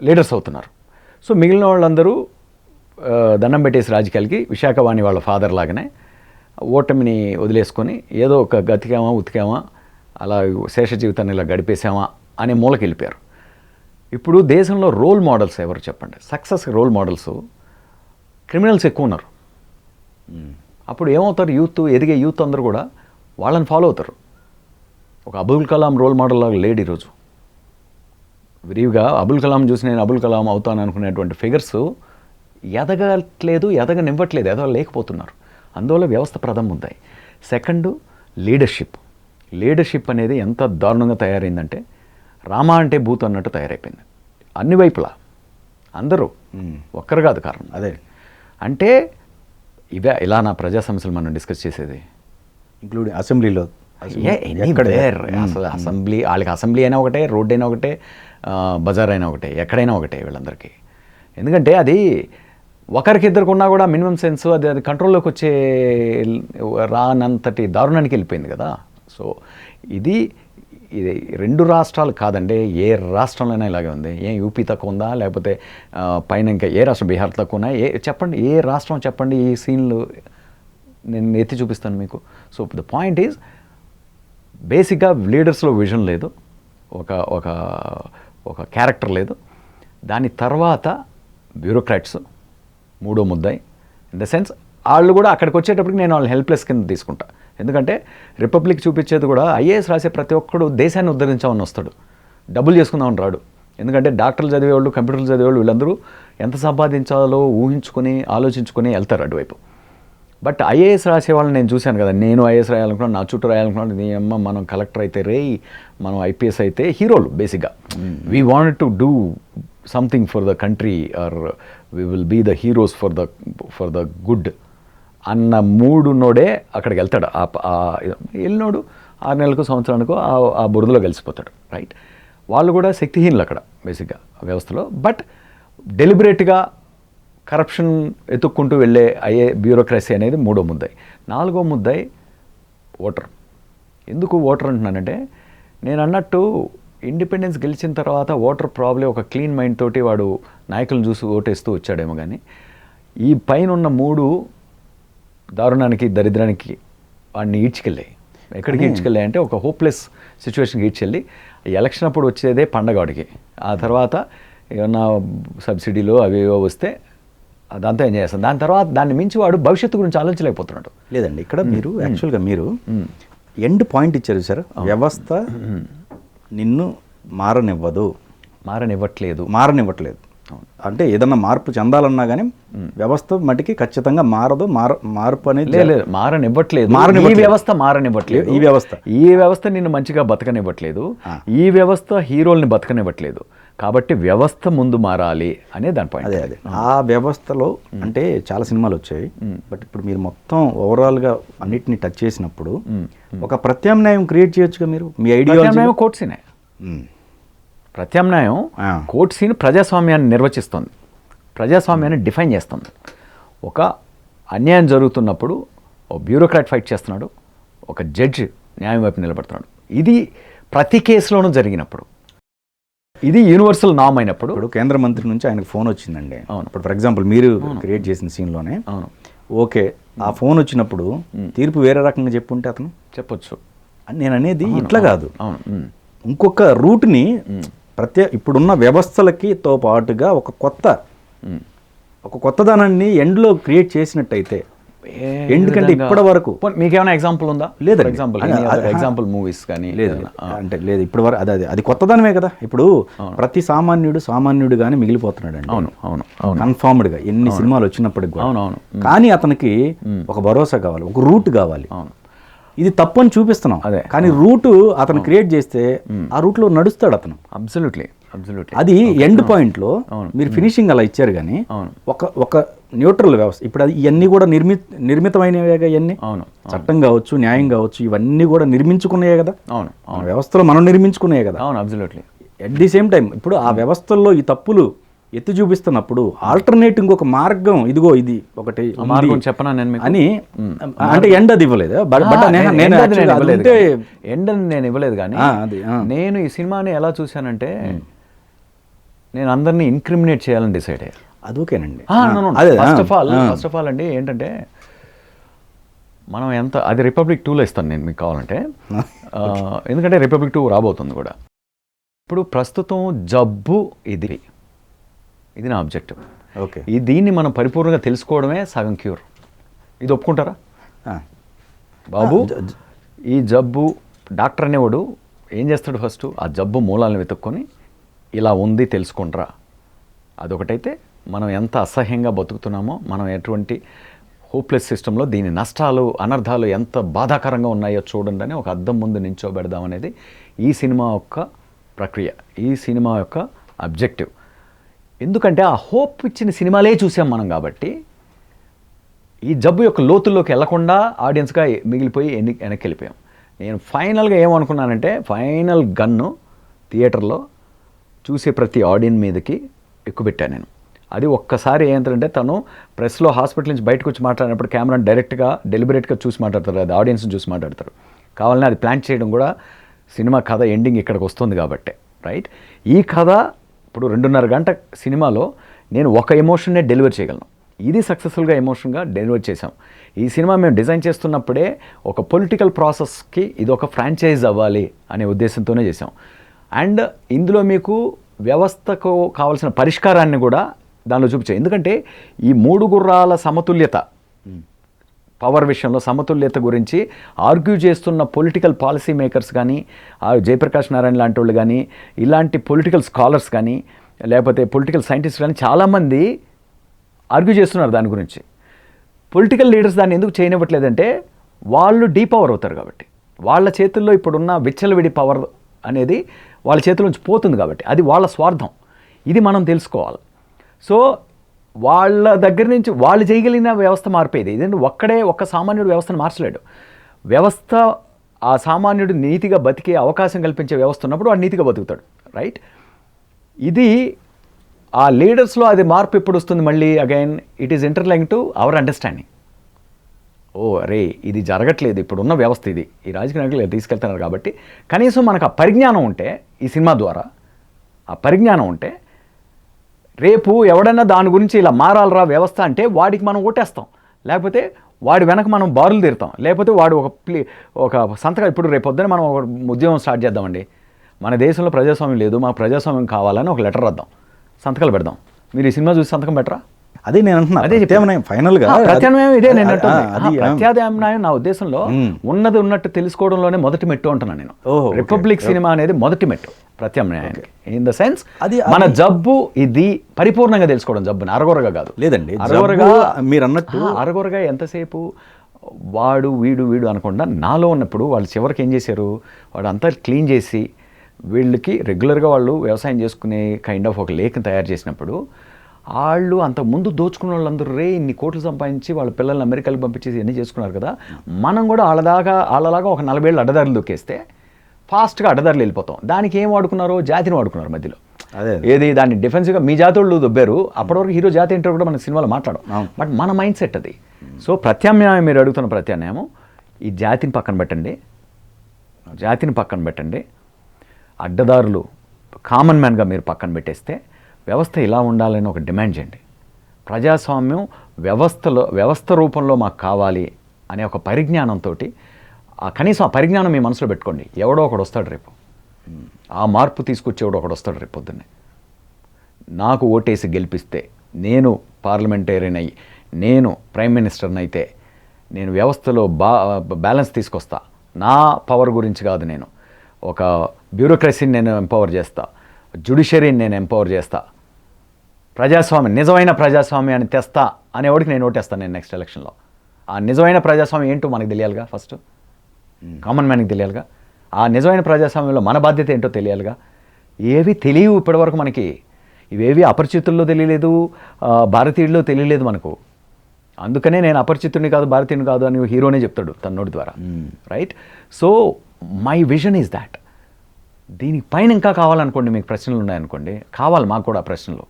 లీడర్స్ అవుతున్నారు. సో మిగిలిన వాళ్ళందరూ దండం పెట్టేసి రాజకీయాలకి, విశాఖవాణి వాళ్ళ ఫాదర్ లాగానే ఓటమిని వదిలేసుకొని ఏదో ఒక ఉతికామా అలా శేష జీవితాన్ని ఇలా గడిపేసామా అనే మూలకి వెళ్ళిపోయారు. ఇప్పుడు దేశంలో రోల్ మోడల్స్ ఎవరు చెప్పండి? సక్సెస్ రోల్ మోడల్స్ క్రిమినల్స్ ఎక్కువ ఉన్నారు. అప్పుడు ఏమవుతారు? ఎదిగే యూత్ అందరూ కూడా వాళ్ళని ఫాలో అవుతారు. ఒక అబుల్ కలాం రోల్ మోడల్ లాగా లేడు ఈరోజు. విరివిగా అబుల్ కలాం చూసి నేను అబుల్ కలాం అవుతాను అనుకునేటువంటి ఫిగర్స్ ఎదగనివ్వట్లేదు, ఎదగలేకపోతున్నారు. అందువల్ల వ్యవస్థ ప్రథమ ఉంటాయి. సెకండ్ లీడర్షిప్ అనేది ఎంత దారుణంగా తయారైందంటే రామ అంటే భూత్ అన్నట్టు తయారైపోయింది అన్ని వైపులా. అందరూ ఒక్కరు కాదు కారణం అదే. అంటే ఇలా నా ప్రజా సమస్యలు మనం డిస్కస్ చేసేది, ఇంక్లూడింగ్ అసెంబ్లీలో అసలు అసెంబ్లీ, వాళ్ళకి అసెంబ్లీ అయినా ఒకటే, రోడ్ అయినా ఒకటే, బజార్ అయినా ఒకటే, ఎక్కడైనా ఒకటే వీళ్ళందరికీ. ఎందుకంటే అది ఒకరికిద్దరికి ఉన్నా కూడా మినిమం సెన్స్ అది కంట్రోల్లోకి వచ్చే రానంతటి దారుణానికి వెళ్ళిపోయింది కదా. సో ఇది 2 రాష్ట్రాలు కాదండి, ఏ రాష్ట్రంలోనైనా ఇలాగే ఉంది. యూపీ తక్కువ ఉందా, లేకపోతే పైన ఇంకా ఏ రాష్ట్రం, బీహార్ తక్కువ ఉన్నా, చెప్పండి ఏ రాష్ట్రం చెప్పండి, ఈ సీన్లు నేను ఎత్తి చూపిస్తాను మీకు. సో ద పాయింట్ ఈజ్ బేసిక్గా లీడర్స్లో విజన్ లేదు, ఒక క్యారెక్టర్ లేదు. దాని తర్వాత బ్యూరోక్రాట్స్ మూడో ముద్దాయి. ఇన్ ద సెన్స్ వాళ్ళు కూడా అక్కడికి వచ్చేటప్పటికి నేను వాళ్ళని హెల్ప్లెస్ కింద తీసుకుంటా. ఎందుకంటే రిపబ్లిక్ చూపించేది కూడా ఐఏఎస్ రాసే ప్రతి ఒక్కడు దేశాన్ని ఉద్ధరించామని వస్తాడు, డబ్బులు చేసుకుందామని రాడు. ఎందుకంటే డాక్టర్లు చదివేవాళ్ళు, కంప్యూటర్లు చదివేవాళ్ళు వీళ్ళందరూ ఎంత సంపాదించాలో ఊహించుకొని ఆలోచించుకొని వెళ్తారు అటువైపు. బట్ ఐఏఎస్ రాసే వాళ్ళని నేను చూశాను కదా, నేను ఐఏఎస్ రాయాలనుకున్నాను, నా చుట్టూ రాయాలనుకున్నాను. నీ అమ్మ మనం కలెక్టర్ అయితే మనం ఐపీఎస్ అయితే హీరోలు బేసిక్గా. We want to do something for the country or we will be the heroes for the good అన్న మూడున్నోడే అక్కడికి వెళ్తాడు. వెళ్ళినోడు 6 నెలలకు సంవత్సరానికో ఆ బురదలో కలిసిపోతాడు. రైట్, వాళ్ళు కూడా శక్తిహీనులు అక్కడ బేసిక్గా వ్యవస్థలో. బట్ డెలిబరేట్గా కరప్షన్ ఎత్తుక్కుంటూ వెళ్ళే బ్యూరోక్రసీ అనేది మూడో ముద్దాయి. 4వ ముద్దాయి ఓటర్. ఎందుకు ఓటర్ అంటున్నానంటే, నేను అన్నట్టు ఇండిపెండెన్స్ గెలిచిన తర్వాత ఓటర్ ప్రాబ్లీ ఒక క్లీన్ మైండ్ తోటి వాడు నాయకులను చూసి ఓటేస్తూ వచ్చాడేమో. కానీ ఈ పైన ఉన్న 3 దారుణానికి దరిద్రానికి వాడిని ఈడ్చుకెళ్ళాయి. ఎక్కడికి ఈడ్చుకెళ్ళాయి అంటే ఒక హోప్లెస్ సిచ్యువేషన్కి ఈడ్చెళ్ళి ఎలక్షన్ అప్పుడు వచ్చేదే పండగ. ఆ తర్వాత ఏమన్నా సబ్సిడీలు అవి ఏవో వస్తే అదంతా ఎంజాయ్ చేస్తాను. దాని తర్వాత దాన్ని మించి వాడు భవిష్యత్తు గురించి ఆలోచించలేకపోతున్నాడు. లేదండి, ఇక్కడ మీరు యాక్చువల్గా మీరు ఎండ్ పాయింట్ ఇచ్చారు సార్. వ్యవస్థ నిన్ను మారనివ్వట్లేదు. అంటే ఏదన్నా మార్పు చెందాలన్నా కానీ వ్యవస్థ మటుకి ఖచ్చితంగా మారదు. మార్పు అనేది మారనివ్వట్లేదు. ఈ వ్యవస్థ నిన్ను మంచిగా బతకనివ్వట్లేదు. ఈ వ్యవస్థ హీరోల్ని బతకనివ్వట్లేదు. కాబట్టి వ్యవస్థ ముందు మారాలి అనే దాని పాయింట్. అదే ఆ వ్యవస్థలో అంటే చాలా సినిమాలు వచ్చాయి. బట్ ఇప్పుడు మీరు మొత్తం ఓవరాల్గా అన్నిటిని టచ్ చేసినప్పుడు ఒక ప్రత్యామ్నాయం క్రియేట్ చేయొచ్చుగా మీరు. మీ ఐడియాలజీ కోర్ట్ సీనే. ప్రత్యామ్నాయం కోర్ట్ సీన్ ప్రజాస్వామ్యాన్ని నిర్వచిస్తుంది, ప్రజాస్వామ్యాన్ని డిఫైన్ చేస్తుంది. ఒక అన్యాయం జరుగుతున్నప్పుడు ఒక బ్యూరోక్రాట్ ఫైట్ చేస్తున్నాడు, ఒక జడ్జ్ న్యాయం వైపు నిలబడుతున్నాడు. ఇది ప్రతి కేసులోనూ జరిగినప్పుడు, ఇది యూనివర్సల్ నామ్ అయినప్పుడు. ఇప్పుడు కేంద్ర మంత్రి నుంచి ఆయనకు ఫోన్ వచ్చిందండి. ఇప్పుడు ఫర్ ఎగ్జాంపుల్ మీరు క్రియేట్ చేసిన సీన్లోనే ఓకే ఆ ఫోన్ వచ్చినప్పుడు తీర్పు వేరే రకంగా చెప్పుంటే అతను చెప్పొచ్చు అని నేను అనేది. ఇట్లా కాదు, ఇంకొక రూట్ని ఇప్పుడున్న వ్యవస్థలకి తో పాటుగా ఒక కొత్తదనాన్ని ఎండ్లో క్రియేట్ చేసినట్టయితే. ఎందుకంటే ఇప్పటి వరకు మీకేమైనా ఎగ్జాంపుల్ ఉందా? లేదు ఎగ్జాంపుల్ మూవీస్ కానీ లేదు అంటే లేదు ఇప్పటి వరకు. అది కొత్తదనమే కదా. ఇప్పుడు ప్రతి సామాన్యుడు గానీ మిగిలిపోతున్నాడు అండి. అవును కన్ఫర్మ్డ్ గా ఎన్ని సినిమాలు వచ్చినప్పటికి కూడా. కానీ అతనికి ఒక భరోసా కావాలి, ఒక రూట్ కావాలి. ఇది తప్పు అని చూపిస్తున్నాం, అదే కానీ రూట్ అతను క్రియేట్ చేస్తే ఆ రూట్ లో నడుస్తాడు అతను. అబ్సల్యూట్లీ అది ఎండ్ పాయింట్ లో మీరు ఫినిషింగ్ అలా ఇచ్చారు. కానీ ఒక న్యూట్రల్ వ్యవస్థ ఇప్పుడు అది ఇవన్నీ కూడా నిర్మితమైనవే. ఇవన్నీ చట్టం కావచ్చు, న్యాయం కావచ్చు, ఇవన్నీ కూడా నిర్మించుకున్నాయే కదా. వ్యవస్థలో మనం నిర్మించుకున్నాయే కదా. Absolutely. At the same time ఇప్పుడు ఆ వ్యవస్థల్లో ఈ తప్పులు ఎత్తి చూపిస్తున్నప్పుడు ఆల్టర్నేట్ ఇంకొక మార్గం ఇదిగో ఇది ఒకటి మార్గం చెప్పనా నేను అని. అంటే ఎండ్ అది ఇవ్వలేదు. ఎండ్ నేను ఇవ్వలేదు. కానీ నేను ఈ సినిమాని ఎలా చూశానంటే, నేను అందరినీ ఇన్క్రిమినేట్ చేయాలని డిసైడ్ అయ్యా. అది ఓకేనండి. ఫస్ట్ ఆఫ్ ఆల్ అండి ఏంటంటే, మనం అది రిపబ్లిక్ 2లో ఇస్తాను నేను మీకు కావాలంటే. ఎందుకంటే రిపబ్లిక్ 2 రాబోతుంది కూడా. ఇప్పుడు ప్రస్తుతం జబ్బు ఇది నా ఆబ్జెక్టివ్. ఓకే, దీన్ని మనం పరిపూర్ణంగా తెలుసుకోవడమే సగం క్యూర్. ఇది ఒప్పుకుంటారా బాబు? ఈ జబ్బు డాక్టర్ అనేవాడు ఏం చేస్తాడు? ఫస్ట్ ఆ జబ్బు మూలాలను వెతుక్కొని ఇలా ఉంది తెలుసుకుంటారా. అదొకటైతే మనం ఎంత అసహ్యంగా బతుకుతున్నామో, మనం ఎటువంటి హోప్లెస్ సిస్టంలో దీని నష్టాలు అనర్థాలు ఎంత బాధాకరంగా ఉన్నాయో చూడండి అని ఒక అద్దం ముందు నించోబెడదామనేది ఈ సినిమా యొక్క ప్రక్రియ, ఈ సినిమా యొక్క అబ్జెక్టివ్. ఎందుకంటే ఆ హోప్ ఇచ్చిన సినిమాలే చూసాం మనం. కాబట్టి ఈ జబ్బు యొక్క లోతుల్లోకి వెళ్లకుండా ఆడియన్స్గా మిగిలిపోయి వెనక్కి వెళ్ళిపోయాం. నేను ఫైనల్గా ఏమనుకున్నానంటే, ఫైనల్ గన్ను థియేటర్లో చూసే ప్రతి ఆడియన్స్ మీదకి ఎక్కుపెట్టాను నేను. అది ఒక్కసారి ఏంటంటే, తను ప్రెస్లో హాస్పిటల్ నుంచి బయటకు వచ్చి మాట్లాడినప్పుడు కెమెరాని డైరెక్ట్గా డెలిబరేట్గా చూసి మాట్లాడతారు, అది ఆడియన్స్ని చూసి మాట్లాడతారు. కావాలని అది ప్లాన్ చేయడం కూడా సినిమా కథ ఎండింగ్ ఇక్కడికి వస్తుంది కాబట్టి. రైట్, ఈ కథ ఇప్పుడు 2.5 గంట సినిమాలో నేను ఒక ఎమోషన్నే డెలివర్ చేయగలను. ఇది సక్సెస్ఫుల్గా ఎమోషన్గా డెలివర్ చేసాం. ఈ సినిమా మేము డిజైన్ చేస్తున్నప్పుడే ఒక పొలిటికల్ ప్రాసెస్కి ఇది ఒక ఫ్రాంచైజ్ అవ్వాలి అనే ఉద్దేశంతోనే చేసాం. అండ్ ఇందులో మీకు వ్యవస్థకు కావాల్సిన పరిష్కారాన్ని కూడా దానిలో చూపించాయి. ఎందుకంటే ఈ 3 గుర్రాల సమతుల్యత, పవర్ విషయంలో సమతుల్యత గురించి ఆర్గ్యూ చేస్తున్న పొలిటికల్ పాలసీ మేకర్స్ కానీ, జయప్రకాష్ నారాయణ లాంటి వాళ్ళు కానీ, ఇలాంటి పొలిటికల్ స్కాలర్స్ కానీ, లేకపోతే పొలిటికల్ సైంటిస్ట్ కానీ చాలామంది ఆర్గ్యూ చేస్తున్నారు దాని గురించి. పొలిటికల్ లీడర్స్ దాన్ని ఎందుకు చేయనివ్వట్లేదంటే వాళ్ళు డీపవర్ అవుతారు కాబట్టి, వాళ్ళ చేతుల్లో ఇప్పుడున్న విచ్చలవిడి పవర్ అనేది వాళ్ళ చేతుల్లోంచి పోతుంది కాబట్టి, అది వాళ్ళ స్వార్థం. ఇది మనం తెలుసుకోవాలి. సో వాళ్ళ దగ్గర నుంచి వాళ్ళు చేయగలిగిన వ్యవస్థ మార్పేది. ఇదంటే ఒక్క సామాన్యుడు వ్యవస్థను మార్చలేడు. వ్యవస్థ ఆ సామాన్యుడు నీతిగా బతికే అవకాశం కల్పించే వ్యవస్థ ఉన్నప్పుడు వాడు నీతిగా బతుకుతాడు, రైట్? ఇది ఆ లీడర్స్లో అది మార్పు ఎప్పుడు వస్తుంది? మళ్ళీ again it is interlinked to our understanding. ఓ రే, ఇది జరగట్లేదు, ఇప్పుడున్న వ్యవస్థ ఇది, ఈ రాజకీయ నాయకులు తీసుకెళ్తున్నారు కాబట్టి కనీసం మనకు ఆ పరిజ్ఞానం ఉంటే, ఈ సినిమా ద్వారా ఆ పరిజ్ఞానం ఉంటే, రేపు ఎవడన్నా దాని గురించి ఇలా మారాలరా వ్యవస్థ అంటే వాడికి మనం ఓటేస్తాం, లేకపోతే వాడి వెనక మనం బారులు తీరుతాం, లేకపోతే వాడు ఒక సంతకం. ఇప్పుడు రేపు పొద్దున మనం ఒక ఉద్యమం స్టార్ట్ చేద్దామండి, మన దేశంలో ప్రజాస్వామ్యం లేదు, మాకు ప్రజాస్వామ్యం కావాలని ఒక లెటర్ రాద్దాం, సంతకాలు పెడదాం. మీరు ఈ సినిమా చూసి సంతకం పెట్టరా? అదే నేను అంటున్నా, అదే ప్రత్యామ్నాయం ఫైనల్గా ప్రత్యామ్నాయం ఇదే నేను అంటున్నా. ప్రత్యామ్నాయం నా ఉద్దేశంలో ఉన్నది ఉన్నట్టు తెలుసుకోవడంలోనే మొదటి మెట్టు అంటున్నాను నేను. రిపబ్లిక్ సినిమా అనేది మొదటి మెట్టు ప్రత్యామ్నాయానికి. ఇన్ ద సెన్స్ అది మన జబ్బు ఇది పరిపూర్ణంగా తెలుసుకోవడం, జబ్బుని అరగొరగా కాదు. లేదండి, అరగొరగా మీరు అన్నట్టు అరగొరగా ఎంతసేపు వాడు వీడు అనకుండా నాలో ఉన్నప్పుడు వాళ్ళు చివరికి ఏం చేశారు, వాడు అంతా క్లీన్ చేసి వీళ్ళకి రెగ్యులర్గా వాళ్ళు వ్యవసాయం చేసుకునే కైండ్ ఆఫ్ ఒక లేక్ని తయారు చేసినప్పుడు వాళ్ళు అంతకుముందు దోచుకున్న వాళ్ళందరూ ఇన్ని కోట్లు సంపాదించి వాళ్ళ పిల్లల్ని అమెరికాకి పంపించేసి ఎన్ని చేసుకున్నారు కదా, మనం కూడా వాళ్ళలాగా ఒక 40 ఏళ్ళు అడ్డదారులు దొక్కేస్తే ఫాస్ట్గా అడ్డదారులు వెళ్ళిపోతాం. దానికి ఏం వాడుకున్నారో జాతిని వాడుకున్నారు మధ్యలో. ఏది దాన్ని డిఫెన్సివ్గా మీ జాతి వాళ్ళు దొబ్బారు. అప్పటివరకు హీరో జాతి ఏంటో కూడా మన సినిమాలో మాట్లాడం, బట్ మన మైండ్ సెట్ అది. సో ప్రత్యామ్నాయం, మీరు అడుగుతున్న ప్రత్యామ్నాయం, ఈ జాతిని పక్కన పెట్టండి, అడ్డదారులు కామన్ మ్యాన్గా మీరు పక్కన పెట్టేస్తే వ్యవస్థ ఇలా ఉండాలని ఒక డిమాండ్ చేయండి. ప్రజాస్వామ్యం వ్యవస్థ రూపంలో మాకు కావాలి అనే ఒక పరిజ్ఞానంతో, కనీసం ఆ పరిజ్ఞానం మీ మనసులో పెట్టుకోండి. ఎవడో ఒకడు వస్తాడు రేపు, ఆ మార్పు తీసుకొచ్చేవాడు ఒకడు వస్తాడు రేపు పొద్దున్నే. నాకు ఓటేసి గెలిపిస్తే, నేను పార్లమెంటేరియన్ అయ్యి, నేను ప్రైమ్ మినిస్టర్ని అయితే, నేను వ్యవస్థలో బ్యాలెన్స్ తీసుకొస్తా. నా పవర్ గురించి కాదు, నేను ఒక బ్యూరోక్రసీని నేను ఎంపవర్ చేస్తా, జ్యుడిషియరీని నేను ఎంపవర్ చేస్తా, నిజమైన ప్రజాస్వామ్యాన్ని తెస్తా అనేవాడికి నేను ఓటేస్తాను. నేను నెక్స్ట్ ఎలక్షన్లో ఆ నిజమైన ప్రజాస్వామ్యం ఏంటో మనకు తెలియాలిగా, ఫస్ట్ కామన్ మ్యాన్కి తెలియాలిగా. ఆ నిజమైన ప్రజాస్వామ్యంలో మన బాధ్యత ఏంటో తెలియాలిగా. ఏవి తెలియవు ఇప్పటివరకు మనకి, ఇవేవి అపరిచితుల్లో తెలియలేదు, భారతీయుల్లో తెలియలేదు మనకు. అందుకనే నేను అపరిచితుడిని కాదు, భారతీయుని కాదు అని హీరోనే చెప్తాడు తన నోటి ద్వారా, right? So my vision is that. దీనిపైన ఇంకా కావాలనుకోండి, మీకు ప్రశ్నలు ఉన్నాయనుకోండి, కావాలి మాకు కూడా ప్రశ్నలు.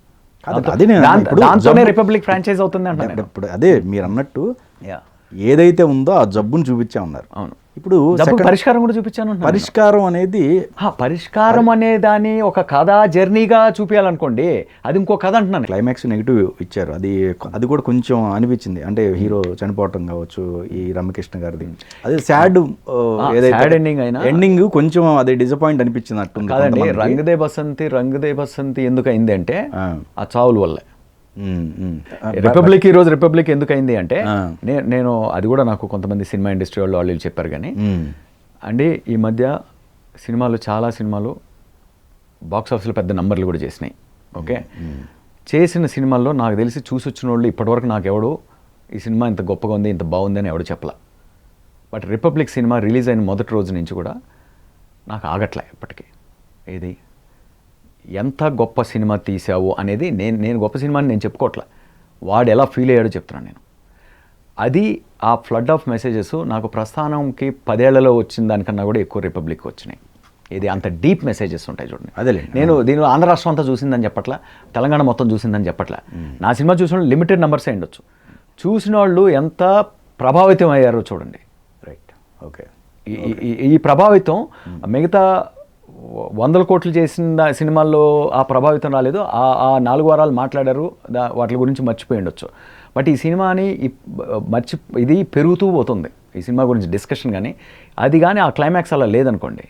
దాంతోనే రిపబ్లిక్ ఫ్రాంచైజ్ అవుతుంది అంటే ఇప్పుడు అదే మీరు అన్నట్టు ఏదైతే ఉందో ఆ జబ్బును చూపించా ఉన్నారు. అవును, ఇప్పుడు పరిష్కారం కూడా చూపించాను. పరిష్కారం అనే దాన్ని ఒక కథ జర్నీగా చూపించాలనుకోండి, అది ఇంకో కథ అంటున్నాను. క్లైమాక్స్ నెగిటివ్ ఇచ్చారు, అది కూడా కొంచెం అనిపించింది. అంటే హీరో చనిపోవటం కావచ్చు, ఈ రమ్యకృష్ణ గారిది అది సాడ్ ఎండింగ్ అయినా ఎండింగ్ కొంచెం అది డిసప్పాయింట్ అనిపించింది అట్టుంది. కాదండి, రంగదే బసంతి ఎందుకు అయింది అంటే ఆ చావుల వల్లే. రిపబ్లిక్ ఎందుకు అయింది అంటే, నేను అది కూడా నాకు కొంతమంది సినిమా ఇండస్ట్రీ వాళ్ళు చెప్పారు. కానీ అండి, ఈ మధ్య చాలా సినిమాలు బాక్స్ ఆఫీస్లో పెద్ద నంబర్లు కూడా చేసినాయి. ఓకే, చేసిన సినిమాల్లో నాకు తెలిసి చూసి వచ్చిన వాళ్ళు ఇప్పటివరకు నాకు ఎవడు ఈ సినిమా ఇంత గొప్పగా ఉంది, ఇంత బాగుంది అని ఎవడు చెప్పలా. బట్ రిపబ్లిక్ సినిమా రిలీజ్ అయిన మొదటి రోజు నుంచి కూడా నాకు ఆగట్లే ఇప్పటికీ. ఏది ఎంత గొప్ప సినిమా తీసావు అనేది నేను గొప్ప సినిమాని నేను చెప్పుకోవట్లే, వాడు ఎలా ఫీల్ అయ్యాడో చెప్తున్నాను నేను. అది ఆ ఫ్లడ్ ఆఫ్ మెసేజెస్ నాకు ప్రస్థానంకి 10 ఏళ్లలో వచ్చిన దానికన్నా కూడా ఎక్కువ రిపబ్లిక్ వచ్చినాయి. ఇది అంత డీప్ మెసేజెస్ ఉంటాయి చూడండి. అదే నేను దీనిలో ఆంధ్ర రాష్ట్రం అంతా చూసిందని చెప్పట్లా, తెలంగాణ మొత్తం చూసిందని చెప్పట్లే. నా సినిమా చూసిన వాళ్ళు లిమిటెడ్ నెంబర్సే ఉండొచ్చు, చూసిన వాళ్ళు ఎంత ప్రభావితం అయ్యారో చూడండి. Right, okay. ఈ ప్రభావితం మిగతా 100 కోట్లు చేసిన సినిమాల్లో ఆ ప్రభావితం రాలేదు. ఆ 4 వారాలు మాట్లాడారు, వాటి గురించి మర్చిపోయి ఉండొచ్చు. బట్ ఈ సినిమాని ఇది పెరుగుతూ పోతుంది, ఈ సినిమా గురించి డిస్కషన్. కానీ అది కానీ ఆ క్లైమాక్స్ అలా లేదనుకోండి,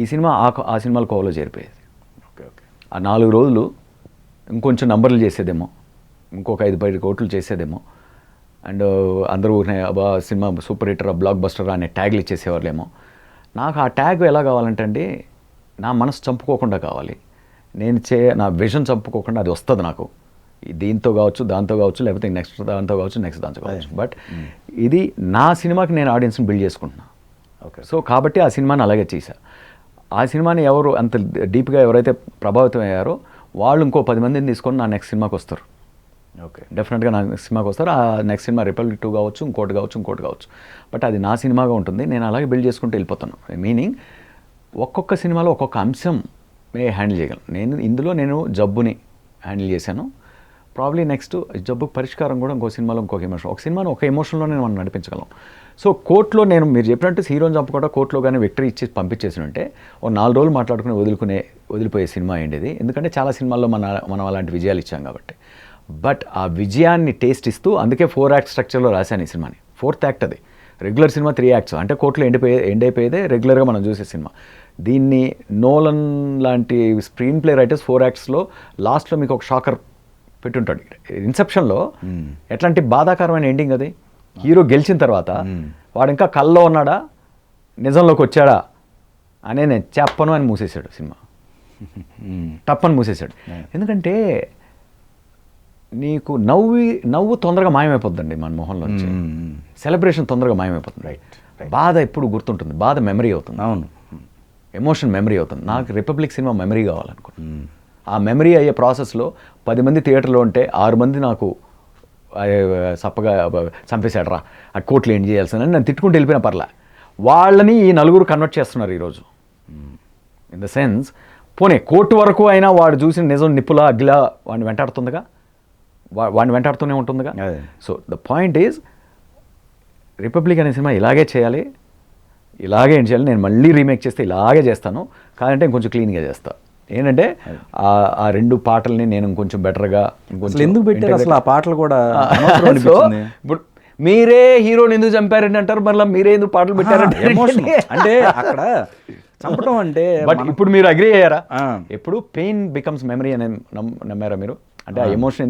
ఈ సినిమా ఆ సినిమాలు కోవలో చేరిపోయేది. Okay okay. ఆ 4 రోజులు ఇంకొంచెం నంబర్లు చేసేదేమో, ఇంకొక 5-10 కోట్లు చేసేదేమో, అండ్ అందరూ అబ్బా cinema super hitter block buster అనే ట్యాగ్లు ఇచ్చేసేవాళ్ళేమో. నాకు ఆ ట్యాగ్ ఎలా కావాలంటే అండి, నా మనసు చంపుకోకుండా కావాలి, నా విజన్ చంపుకోకుండా అది వస్తుంది నాకు. దీంతో కావచ్చు, దాంతో కావచ్చు, లేకపోతే నెక్స్ట్ దాంతో కావచ్చు, నెక్స్ట్ దాంతో కావచ్చు. బట్ ఇది నా సినిమాకి నేను ఆడియన్స్ని బిల్డ్ చేసుకుంటున్నాను. ఓకే. సో కాబట్టి ఆ సినిమాని అలాగే చేశా. ఆ సినిమాని ఎవరు అంత డీప్గా ఎవరైతే ప్రభావితం అయ్యారో వాళ్ళు ఇంకో 10 మందిని తీసుకొని నా నెక్స్ట్ సినిమాకి వస్తారు. ఓకే. డెఫినెట్గా నా నెక్స్ట్ సినిమాకి వస్తారు. ఆ నెక్స్ట్ సినిమా రిపబ్లిక్ 2 కావచ్చు, ఇంకోటి కావచ్చు. బట్ అది నా సినిమాగా ఉంటుంది. నేను అలాగే బిల్డ్ చేసుకుంటూ వెళ్ళిపోతాను. మీనింగ్ ఒక్కొక్క సినిమాలో ఒక్కొక్క అంశం హ్యాండిల్ చేయగలను. ఇందులో నేను జబ్బుని హ్యాండిల్ చేశాను. ప్రాబ్లీ నెక్స్ట్ జబ్బుకు పరిష్కారం కూడా ఇంకో సినిమాలో ఇంకొక ఎమోషన్, ఒక సినిమాను ఒక ఎమోషన్లోనే మనం నడిపించగలం. సో కోర్టులో మీరు చెప్పినట్టు హీరోని చంపకుండా కోర్టులో కానీ విక్టరీ ఇచ్చి పంపించేసి ఉంటే ఓ 4 రోజులు మాట్లాడుకుని వదిలిపోయే సినిమా అయ్యింది ఇది. ఎందుకంటే చాలా సినిమాల్లో మనం అలాంటి విజయాలు ఇచ్చాం కాబట్టి. బట్ ఆ విజయాన్ని టేస్ట్ ఇస్తూ అందుకే 4 యాక్ట్ స్ట్రక్చర్లో రాశాను ఈ సినిమాని. 4th యాక్ట్ అది. రెగ్యులర్ సినిమా 3 యాక్ట్స్, అంటే కోర్టులో ఎండ్ అయిపోయేదే రెగ్యులర్గా మనం చూసే సినిమా. దీన్ని నోలన్ లాంటి స్క్రీన్ ప్లే రైటర్స్ 4 యాక్ట్స్లో లాస్ట్లో మీకు ఒక షాకర్ పెట్టుంటాడు. ఇన్సెప్షన్లో ఎట్లాంటి బాధాకరమైన ఎండింగ్ అది. హీరో గెలిచిన తర్వాత వాడు ఇంకా కల్లో ఉన్నాడా, నిజంలోకి వచ్చాడా అనే నేను చెప్పను అని మూసేశాడు సినిమా. తప్పని మూసేశాడు. ఎందుకంటే నీకు నవ్వు తొందరగా మాయమైపోతుందండి మన మొహంలోంచి. సెలబ్రేషన్ తొందరగా మాయమైపోతుంది. రైట్. బాధ ఎప్పుడు గుర్తుంటుంది, బాధ మెమరీ అవుతుంది. అవును. ఎమోషన్ మెమరీ అవుతుంది. నాకు రిపబ్లిక్ సినిమా మెమరీ కావాలనుకుంటున్నాను. ఆ మెమరీ అయ్యే ప్రాసెస్లో 10 మంది థియేటర్లో ఉంటే 6 మంది నాకు సప్పగా చంపేశాడు రా, ఆ కోట్లు ఏం చేయాల్సిందని నన్ను తిట్టుకుంటూ వెళ్ళిపోయిన పర్లే. వాళ్ళని ఈ 4 కన్వర్ట్ చేస్తున్నారు ఈరోజు. ఇన్ ద సెన్స్ పోనీ కోర్టు వరకు అయినా వాడు చూసిన నిజం నిప్పులా అగ్గిలా వాడిని వెంటాడుతుందిగా, వాడిని వెంటాడుతూనే ఉంటుందిగా. So the point is republic అనే సినిమా ఇలాగే చేయాలి, ఇలాగే ఏం చేయాలి. నేను మళ్ళీ రీమేక్ చేస్తే ఇలాగే చేస్తాను, కాదంటే ఇంకొంచెం క్లీన్గా చేస్తాను. ఏంటంటే ఆ 2 పాటల్ని నేను ఇంకొంచెం బెటర్గా ఎందుకు పెట్టారు అసలు ఆ పాటలు కూడా? ఇప్పుడు మీరే హీరోని ఎందుకు చంపారండి అంటారు, మళ్ళీ మీరే ఎందుకు పాటలు పెట్టారంటే ఎమోషన్ అంటే అక్కడ చంపడం అంటే. బట్ ఇప్పుడు మీరు అగ్రీ అయ్యారా? ఎప్పుడు పెయిన్ బికమ్స్ మెమరీ అని నమ్మారా మీరు? అంటే ఆ ఎమోషన్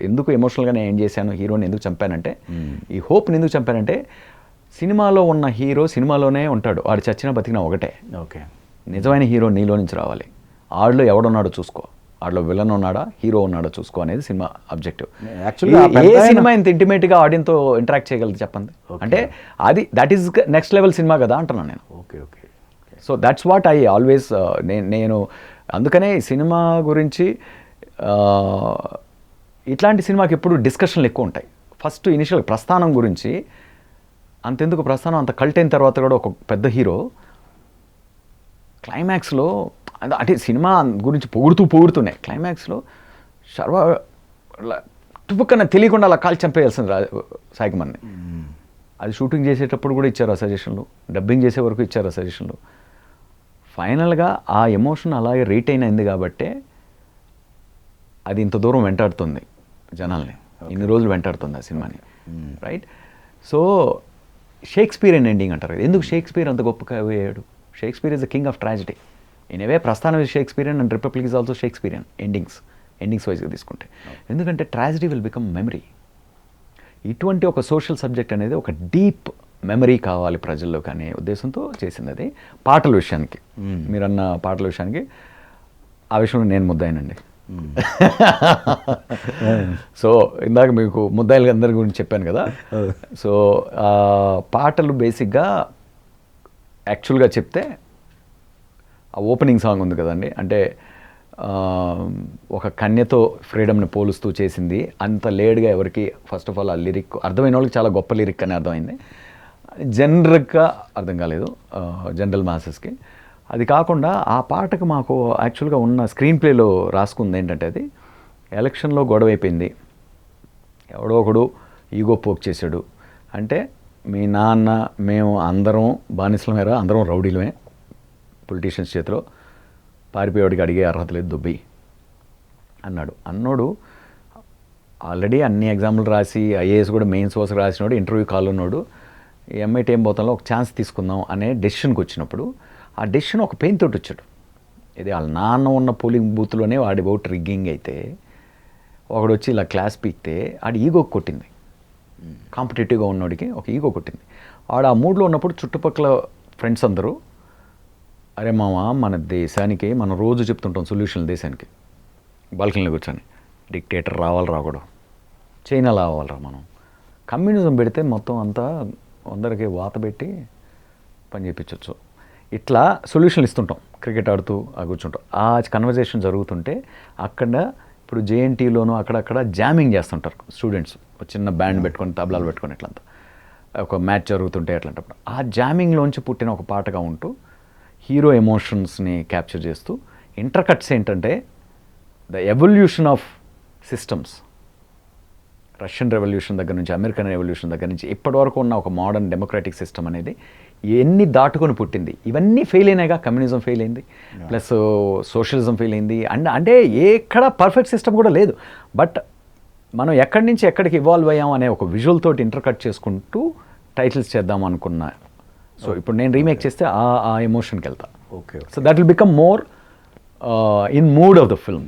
ఎందుకు ఎమోషనల్గా నేను ఏం చేశాను, హీరోని ఎందుకు చంపానంటే, ఈ హోప్ని ఎందుకు చంపానంటే, సినిమాలో ఉన్న హీరో సినిమాలోనే ఉంటాడు, వాడు చచ్చినా బతికినా ఒకటే. ఓకే. నిజమైన హీరో నీలో నుంచి రావాలి. ఆడిలో ఎవడున్నాడో చూసుకో, ఆడిలో విలన్ ఉన్నాడా హీరో ఉన్నాడో చూసుకో అనేది సినిమా అబ్జెక్టివ్. ఏ సినిమా ఇంత ఇంటిమేట్గా ఆడియన్తో ఇంటరాక్ట్ చేయగలదు చెప్పండి. అంటే that is next level cinema కదా అంటున్నాను నేను. Okay. Okay. So that's what I always నేను అందుకనే సినిమా గురించి ఇట్లాంటి సినిమాకి ఎప్పుడు డిస్కషన్లు ఎక్కువ ఉంటాయి. ఫస్ట్ ఇనిషియల్ ప్రస్థానం గురించి అంతెందుకు, ప్రస్థానం అంత కల్ట్ అయిన తర్వాత కూడా ఒక పెద్ద హీరో క్లైమాక్స్లో అంటే సినిమా గురించి పొగుడుతూనే క్లైమాక్స్లో టుపుక్కన తెలియకుండా అలా కాల్ చంపేయాల్సింది సాయికుమార్ని. అది షూటింగ్ చేసేటప్పుడు కూడా ఇచ్చారు ఆ సజెషన్లు, డబ్బింగ్ చేసే వరకు ఇచ్చారు ఆ సజెషన్లు. ఫైనల్గా ఆ ఎమోషన్ అలాగే రీటైన్ అయింది కాబట్టే అది ఇంత దూరం వెంటాడుతుంది జనాల్ని, ఇన్ని రోజులు వెంటాడుతుంది ఆ సినిమాని. రైట్. సో షేక్స్పియరియన్ ఎండింగ్ అంటారు. ఎందుకు షేక్స్పియర్ అంత గొప్పగా అయ్యాడు? Shakespeare is the king of tragedy. In a way Prasthanam is Shakespearean and Republic is also Shakespearean endings వైజ్గా తీసుకుంటే. ఎందుకంటే ట్రాజడీ విల్ బికమ్ మెమరీ. ఇటువంటి ఒక సోషల్ సబ్జెక్ట్ అనేది ఒక డీప్ మెమరీ కావాలి ప్రజల్లో అనే ఉద్దేశంతో చేసింది అది. పాటల విషయానికి, మీరన్న పాటల విషయానికి, ఆ విషయంలో నేను ముద్దాయినండి. సో ఇందాక మీకు ముద్దాయిలు అందరి గురించి చెప్పాను కదా. సో పాటలు బేసిక్గా యాక్చువల్గా చెప్తే ఆ ఓపెనింగ్ సాంగ్ ఉంది కదండి, అంటే ఒక కన్యతో ఫ్రీడమ్ని పోలుస్తూ చేసింది. అంత లేడ్గా ఎవరికి ఫస్ట్ ఆఫ్ ఆల్ ఆ లిరిక్ అర్థమైన వాళ్ళకి చాలా గొప్ప లిరిక్ అని అర్థమైంది, జనరల్గా అర్థం కాలేదు జనరల్ మాసెస్కి. అది కాకుండా ఆ పాటకు మాకు యాక్చువల్గా ఉన్న స్క్రీన్ ప్లేలో రాసుకుంది ఏంటంటే, అది ఎలక్షన్లో గొడవ అయిపోయింది, ఎవడో ఒకడు ఈగో పోక్ చేశాడు, అంటే మీ నాన్న మేము అందరం బానిసలమేరా, అందరం రౌడీలమే, పొలిటీషియన్స్ చేతిలో పారిపోయేవాడికి అడిగే అర్హత లేదు దుబ్బి అన్నోడు ఆల్రెడీ అన్ని ఎగ్జామ్లు రాసి ఐఏఎస్ కూడా మెయిన్స్ కోసం రాసినోడు, ఇంటర్వ్యూ కాల్ ఉన్నాడు, ఎంఐటీ ఏం పోతాలో ఒక ఛాన్స్ తీసుకుందాం అనే డెసిషన్కి వచ్చినప్పుడు ఆ డెసిషన్ ఒక పెయిన్ తోటి వచ్చాడు. ఇది వాళ్ళ నాన్న ఉన్న పోలింగ్ బూత్లోనే వాడి ఓటు రిగ్గింగ్ అయితే ఒకడు వచ్చి ఇలా క్లాస్ పీక్తే ఆడి ఈగో కొట్టింది, కాంపిటేటివ్గా ఉన్నవాడికి ఒక ఈగో కొట్టింది. వాడు ఆ మూడ్లో ఉన్నప్పుడు చుట్టుపక్కల ఫ్రెండ్స్ అందరూ అరే మామ మన దేశానికి మనం రోజు చెప్తుంటాం సొల్యూషన్ దేశానికి బాల్కనీలో కూర్చొని డిక్టేటర్ రావాలి రాకూడదు, చైనా రావాలరా, మనం కమ్యూనిజం పెడితే మొత్తం అంతా అందరికీ వాత పెట్టి పని చేయించవచ్చు. ఇట్లా సొల్యూషన్లు ఇస్తుంటాం క్రికెట్ ఆడుతూ కూర్చుంటాం. ఆ కన్వర్జేషన్ జరుగుతుంటే అక్కడ ఇప్పుడు జేఎన్టీలోనూ అక్కడక్కడ జామింగ్ చేస్తుంటారు స్టూడెంట్స్, చిన్న బ్యాండ్ పెట్టుకొని తబలాలు పెట్టుకొని ఇట్లంతా ఒక మ్యాచ్ జరుగుతుంటే అట్లాంటప్పుడు ఆ జామింగ్లోంచి పుట్టిన ఒక పాటగా ఉంటూ హీరో ఎమోషన్స్ని క్యాప్చర్ చేస్తూ ఇంటర్కట్స్ ఏంటంటే the evolution of systems, Russian revolution దగ్గర నుంచి అమెరికన్ రెవల్యూషన్ దగ్గర నుంచి ఇప్పటివరకు ఉన్న ఒక మోడర్న్ డెమోక్రాటిక్ సిస్టమ్ అనేది ఎన్ని దాటుకొని పుట్టింది. ఇవన్నీ ఫెయిల్ అయినాయిగా, కమ్యూనిజం ఫెయిల్ అయింది, ప్లస్ సోషలిజం ఫెయిల్ అయింది. అండ్ అంటే ఎక్కడ పర్ఫెక్ట్ సిస్టమ్ కూడా లేదు. బట్ మనం ఎక్కడి నుంచి ఎక్కడికి ఇవాల్వ్ అయ్యాం అనే ఒక విజువల్ తోటి ఇంటర్కట్ చేసుకుంటూ టైటిల్స్ చేద్దాం అనుకున్నా. సో ఇప్పుడు నేను రీమేక్ చేస్తే ఆ ఎమోషన్కి వెళ్తా. Okay. So that will become more in mood of the film.